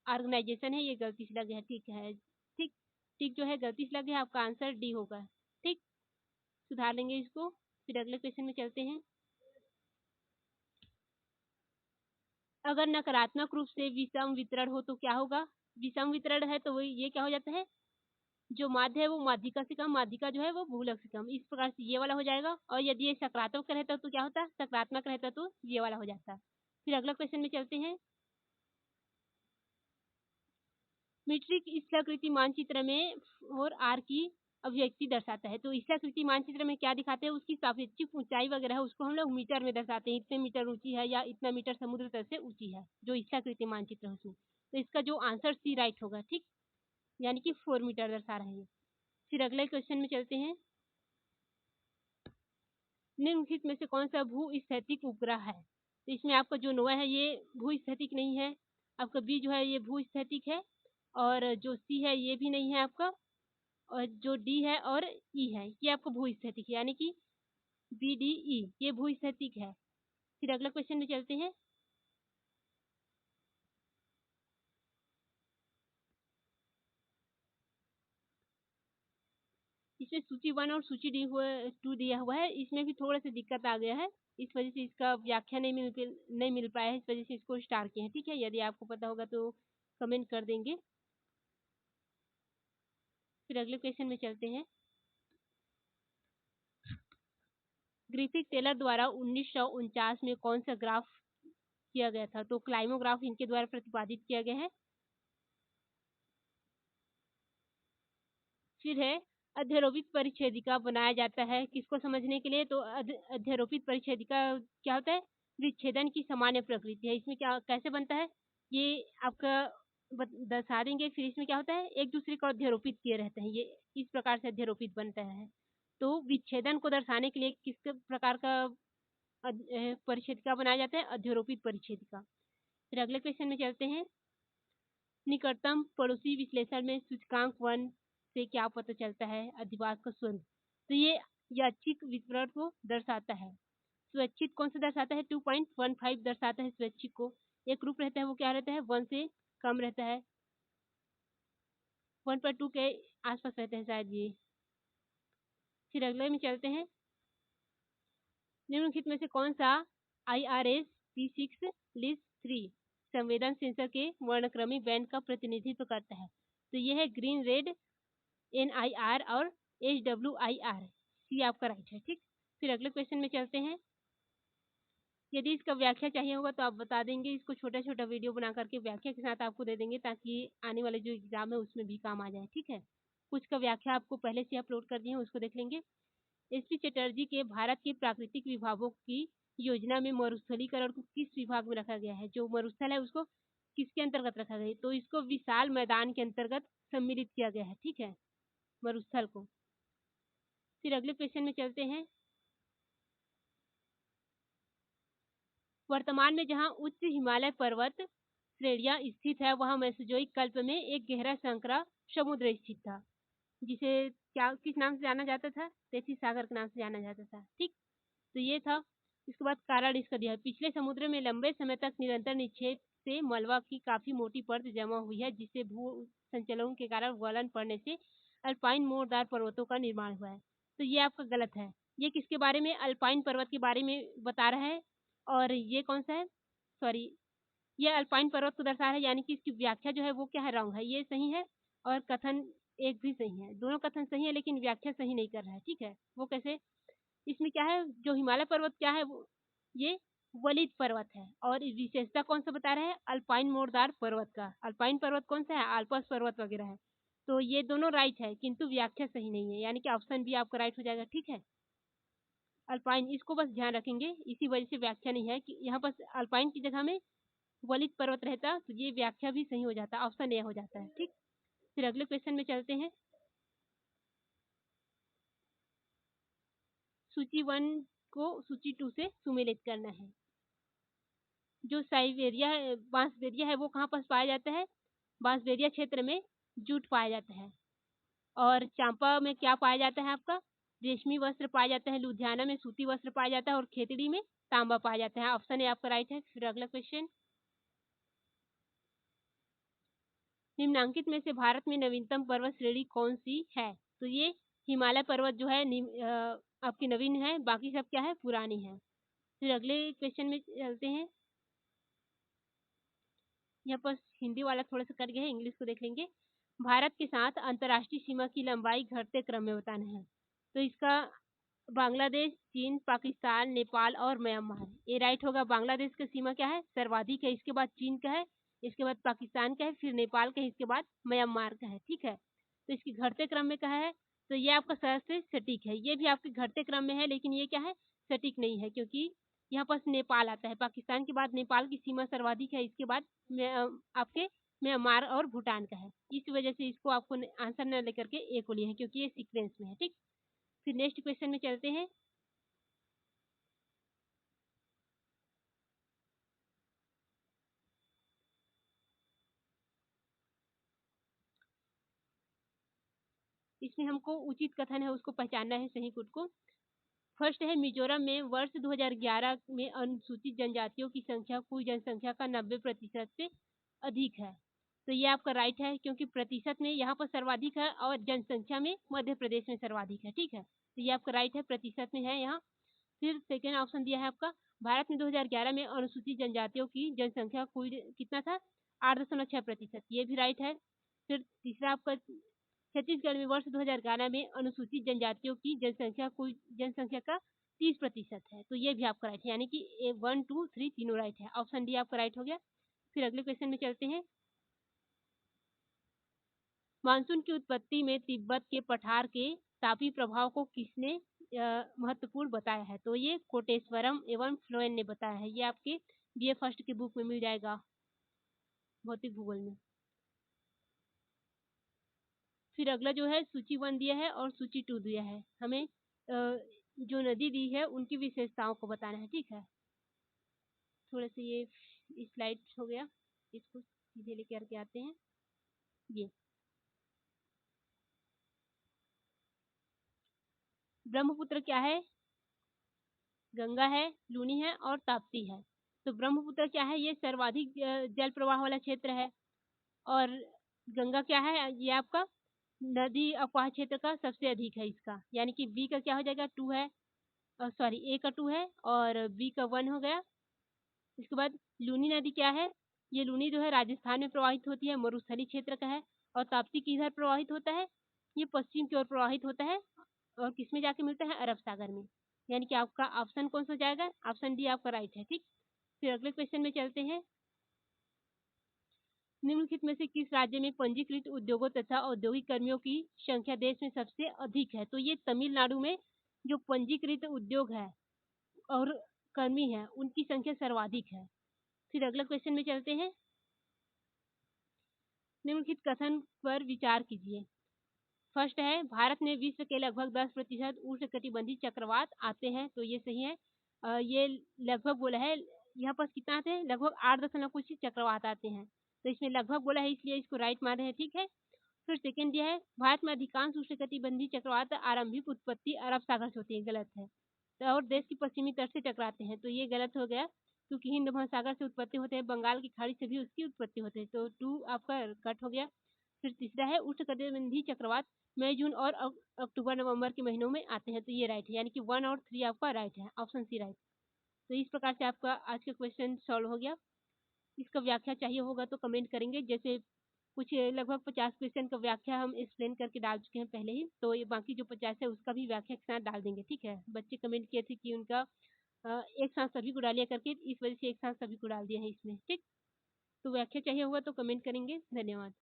ऑर्गेनाइजेशन है, ये गलती से लग गया है, ठीक है। ठीक ठीक जो है गलती से लग गया, आपका आंसर डी होगा, ठीक। सुधार लेंगे इसको। फिर अगले क्वेश्चन में चलते हैं। अगर नकारात्मक रूप से विषम वितरण हो तो क्या होगा? विषम वितरण है तो ये क्या हो जाता है, जो माध्य है वो माध्यिका से कम, माध्यिका जो है वो भूलक से कम, इस प्रकार से ये वाला हो जाएगा। और यदि ये सकारात्मक रहता तो क्या होता? सकारात्मक रहता तो ये वाला हो जाता। फिर अगला क्वेश्चन में चलते हैं। मीट्रिक स्थलाकृति मानचित्र में 4R की अभिव्यक्ति दर्शाता है। तो स्थलाकृति मानचित्र में क्या दिखाते हैं, उसकी सापेक्षिक ऊंचाई वगैरह है, उसको हम लोग मीटर में दर्शाते हैं। इतने मीटर ऊंची है या इतना मीटर समुद्र तल से ऊंची है, जो स्थलाकृति मानचित्र है उसमें। तो इसका जो आंसर सी राइट होगा, ठीक, यानी कि 4 मीटर दर्शा रहे हैं। फिर अगले क्वेश्चन में चलते हैं। निम्नलिखित में से कौन सा भू-स्थैतिक उपग्रह है? तो इसमें आपका जो नोवा है ये भू-स्थैतिक नहीं है, आपका बी जो है ये भू-स्थैतिक है, और जो सी है ये भी नहीं है आपका, और जो डी है और ई है ये आपको भू-स्थैतिक है, यानी कि बी डी ई ये भू-स्थैतिक है। फिर अगला क्वेश्चन में चलते हैं। इसमें सूची 1 और सूची 2 दिया हुआ है, इसमें भी थोड़ा सा दिक्कत आ गया है, इस वजह से इसका व्याख्या नहीं मिल पाया है, इस वजह से इसको स्टार किए हैं, ठीक है। यदि आपको पता होगा तो कमेंट कर देंगे। फिर अगले क्वेश्चन में चलते हैं। ग्रिफिथ टेलर द्वारा 1949 में कौन सा ग्राफ किया गया था? तो क्लाइमोग्राफ इनके द्वारा प्रतिपादित किया गया है। फिर है अध्यारोपित परिच्छेदिका बनाया जाता है किसको समझने के लिए? तो अध्यारोपित परिच्छेदिका क्या होता है? विच्छेदन की सामान्य प्रकृति है। इसमें क्या कैसे बनता है? ये आपका दर्शा देंगे। फिर इसमें क्या होता है? एक दूसरे को अध्यारोपित किए रहते हैं। ये इस प्रकार से अध्यारोपित बनता है। तो विच्छेदन को दर्शाने के लिए किस प्रकार का परिच्छेदिका बनाया जाता है? अध्यारोपित परिच्छेदिका। फिर अगले क्वेश्चन में चलते हैं। निकटतम पड़ोसी विश्लेषण में सूचकांक 1 से क्या पता चलता है? अधिवास का स्वरूप। तो ये यादृच्छिक वितरण को दर्शाता है। स्वैच्छिक कौन सा दर्शाता है? 2.15 दर्शाता है स्वैच्छिक को। एक रूप रहता है वो क्या रहता है? 1 से कम रहता है। 1.2 के आसपास रहते हैं शायद ये। फिर अगले में चलते हैं। निम्नलिखित में से कौन सा IRS P6 लिस्ट 3 संवेदन सेंसर के वर्णक्रमिक बैंड का प्रतिनिधित्व करता है? तो ये है ग्रीन, रेड, NIR और HWIR। सी आपका राइट है। ठीक। फिर अगले क्वेश्चन में चलते हैं। यदि इसका व्याख्या चाहिए होगा तो आप बता देंगे। इसको छोटा छोटा वीडियो बना करके व्याख्या के साथ आपको दे देंगे ताकि आने वाले जो एग्जाम है उसमें भी काम आ जाए। ठीक है। कुछ का व्याख्या आपको पहले से अपलोड कर दिए हैं, उसको देख लेंगे। SP चटर्जी के भारत के प्राकृतिक विभागों की योजना में मरुस्थलीकरण को किस विभाग में रखा गया है? जो मरुस्थल है उसको किसके अंतर्गत रखा गया है? तो इसको विशाल मैदान के अंतर्गत सम्मिलित किया गया है। ठीक है, मरुस्थल को। फिर अगले क्वेश्चन में चलते हैं। वर्तमान में जहां उच्च हिमालय पर्वत श्रेणियां स्थित है वहां मेसोजोइक कल्प में एक गहरा संकरा समुद्र स्थित था, जिसे क्या किस नाम से जाना जाता था? तैतीस सागर के नाम से जाना जाता था। ठीक। तो ये था। इसके बाद कारण इसका दिया है। पिछले समुद्र में लंबे समय तक निरंतर निक्षेप से मलबा की काफी मोटी परत जमा हुई है, जिससे भू संचलनों के कारण गलन पड़ने से अल्पाइन मोड़दार पर्वतों का निर्माण हुआ है। तो ये आपका गलत है। ये किसके बारे में? अल्पाइन पर्वत के बारे में बता रहा है। और ये कौन सा है? सॉरी, ये अल्पाइन पर्वत को दर्शा रहा है, यानी कि इसकी व्याख्या जो है वो क्या है? रॉन्ग है। ये सही है और कथन एक भी सही है। दोनों कथन सही है लेकिन व्याख्या सही नहीं कर रहा है। ठीक है। वो कैसे? इसमें क्या है? जो हिमालय पर्वत क्या है? वो ये वलित पर्वत है। और विशेषता कौन सा बता रहा है? अल्पाइन मोड़दार पर्वत का। अल्पाइन पर्वत कौन सा है? आल्पस पर्वत वगैरह है। तो ये दोनों राइट है किंतु व्याख्या सही नहीं है, यानी कि ऑप्शन बी आपका राइट हो जाएगा। ठीक है। अल्पाइन, इसको बस ध्यान रखेंगे। इसी वजह से व्याख्या नहीं है कि यहाँ पर अल्पाइन की जगह में वलित पर्वत रहता तो ये व्याख्या भी सही हो जाता, ऑप्शन ए हो जाता है। ठीक। फिर अगले क्वेश्चन में चलते हैं। सूची 1 को सूची 2 से सुमेलित करना है। जो साइबेरिया बांसबेरिया है वो कहाँ पर पाया जाता है? बांसबेरिया क्षेत्र में जूट पाया जाता है। और चांपा में क्या पाया जाता है आपका? रेशमी वस्त्र पाया जाता है। लुधियाना में सूती वस्त्र पाया जाता है और खेतड़ी में तांबा पाया जाता है। ऑप्शन ए आपका राइट है। फिर अगला क्वेश्चन। निम्नांकित में से भारत में नवीनतम पर्वत श्रेणी कौन सी है? तो ये हिमालय पर्वत जो है आपकी नवीन है, बाकी सब क्या है? पुरानी है। फिर अगले क्वेश्चन में चलते हैं। यहाँ पर हिंदी वाला थोड़ा सा कट गया है, इंग्लिश को देख लेंगे। भारत के साथ अंतर्राष्ट्रीय सीमा की लंबाई घटते क्रम में बताना है। तो इसका बांग्लादेश, चीन, पाकिस्तान, नेपाल और म्यांमार। ये राइट होगा। बांग्लादेश का सीमा क्या है? सर्वाधिक है। इसके बाद चीन का है, इसके बाद पाकिस्तान का है, फिर नेपाल का है, इसके बाद म्यांमार का है। ठीक है। तो इसकी घटते क्रम में कहा है, तो ये आपका सबसे सटीक है। ये भी आपके घटते क्रम में है लेकिन ये क्या है? सटीक नहीं है, क्योंकि यहाँ पर नेपाल आता है। पाकिस्तान के बाद नेपाल की सीमा सर्वाधिक है, इसके बाद आपके म्यांमार और भूटान का है। इस वजह से इसको आपको आंसर न लेकर के ए को लिए है, क्योंकि ये सीक्वेंस में है। ठीक। फिर नेक्स्ट क्वेश्चन में चलते हैं। इसमें हमको उचित कथन है उसको पहचानना है, सही कुट को। फर्स्ट है, मिजोरम में वर्ष 2011 में अनुसूचित जनजातियों की संख्या कुल जनसंख्या का 90% से अधिक है। तो ये आपका राइट है, क्योंकि प्रतिशत में यहाँ पर सर्वाधिक है और जनसंख्या में मध्य प्रदेश में सर्वाधिक है। ठीक है। तो ये आपका राइट है, प्रतिशत में है यहाँ। फिर सेकेंड ऑप्शन दिया है आपका, भारत में 2011 में अनुसूचित जनजातियों की जनसंख्या कुल कितना था? 8.6%। ये भी राइट है। फिर तीसरा आपका, छत्तीसगढ़ में वर्ष 2011 में अनुसूचित जनजातियों की जनसंख्या कुल जनसंख्या का 30% है। तो ये भी आपका राइट है, यानी कि 1, 2, 3 तीनों राइट है। ऑप्शन डी आपका राइट हो गया। फिर अगले क्वेश्चन में चलते हैं। मानसून की उत्पत्ति में तिब्बत के पठार के तापी प्रभाव को किसने महत्वपूर्ण बताया है? तो ये कोटेश्वरम एवं फ्लोएम ने बताया है। ये आपके बीए फर्स्ट की बुक में मिल जाएगा, भौतिक भूगोल में। फिर अगला जो है सूची 1 दिया है और सूची 2 दिया है। हमें जो नदी दी है उनकी विशेषताओं को बताना है, ठीक है। थोड़े से ये स्लाइड हो गया, इसको सीधे लेके करके आते हैं। ये ब्रह्मपुत्र क्या है? गंगा है, लूनी है और ताप्ती है। तो ब्रह्मपुत्र क्या है? ये सर्वाधिक जल प्रवाह वाला क्षेत्र है। और गंगा क्या है? ये आपका नदी अपवाह क्षेत्र का सबसे अधिक है इसका, यानी कि बी का क्या हो जाएगा? 2 है, सॉरी ए का 2 है और बी का 1 हो गया। इसके बाद लूनी नदी क्या है? ये लूनी जो है राजस्थान में प्रवाहित होती है, मरुस्थलीय क्षेत्र का है। और ताप्ती किधर प्रवाहित होता है? ये पश्चिम की ओर प्रवाहित होता है और किसमें जाके मिलता है? अरब सागर में। यानी कि आपका ऑप्शन कौन सा जाएगा? ऑप्शन डी आपका राइट है, ठीक। फिर अगले क्वेश्चन में चलते हैं। निम्नलिखित में से किस राज्य में पंजीकृत उद्योगों तथा औद्योगिक कर्मियों की संख्या देश में सबसे अधिक है? तो ये तमिलनाडु में जो पंजीकृत उद्योग है और कर्मी है उनकी संख्या सर्वाधिक है। फिर अगला क्वेश्चन में चलते हैं। निम्नलिखित कथन पर विचार कीजिए। फर्स्ट है भारत में विश्व के लगभग 10% उष्णकटिबंधीय चक्रवात आते हैं, तो ये सही है। ये लगभग बोला है, यहाँ पर कितना आते हैं? लगभग 8 दशमलव कुछ चक्रवात आते हैं, तो इसमें लगभग बोला है इसलिए इसको राइट मान रहे हैं, ठीक है। फिर सेकंड दिया है भारत में अधिकांश उष्णकटिबंधीय चक्रवात आरंभिक उत्पत्ति अरब सागर से होती है, गलत है। तो और देश की पश्चिमी तट से टकराते हैं, तो ये गलत हो गया क्योंकि हिंद महासागर से उत्पत्ति होते हैं, बंगाल की खाड़ी से भी उसकी उत्पत्ति होती है, तो 2 आपका कट हो गया। फिर तीसरा है उष्णकटिबंधीय चक्रवात मई जून और अक्टूबर नवंबर के महीनों में आते हैं, तो ये राइट है, यानी कि 1 और 3 आपका राइट है, ऑप्शन सी राइट। तो इस प्रकार से आपका आज का क्वेश्चन सॉल्व हो गया। इसका व्याख्या चाहिए होगा तो कमेंट करेंगे। जैसे कुछ लगभग 50 क्वेश्चन का व्याख्या हम एक्सप्लेन करके डाल चुके हैं पहले ही, तो ये बाकी जो 50 है उसका भी व्याख्या के साथ डाल देंगे, ठीक है। बच्चे कमेंट किए थे कि उनका एक साथ सभी को डालिए करके, इस वजह से एक साथ सभी को डाल दिया है इसमें, ठीक। तो व्याख्या चाहिए होगा तो कमेंट करेंगे। धन्यवाद।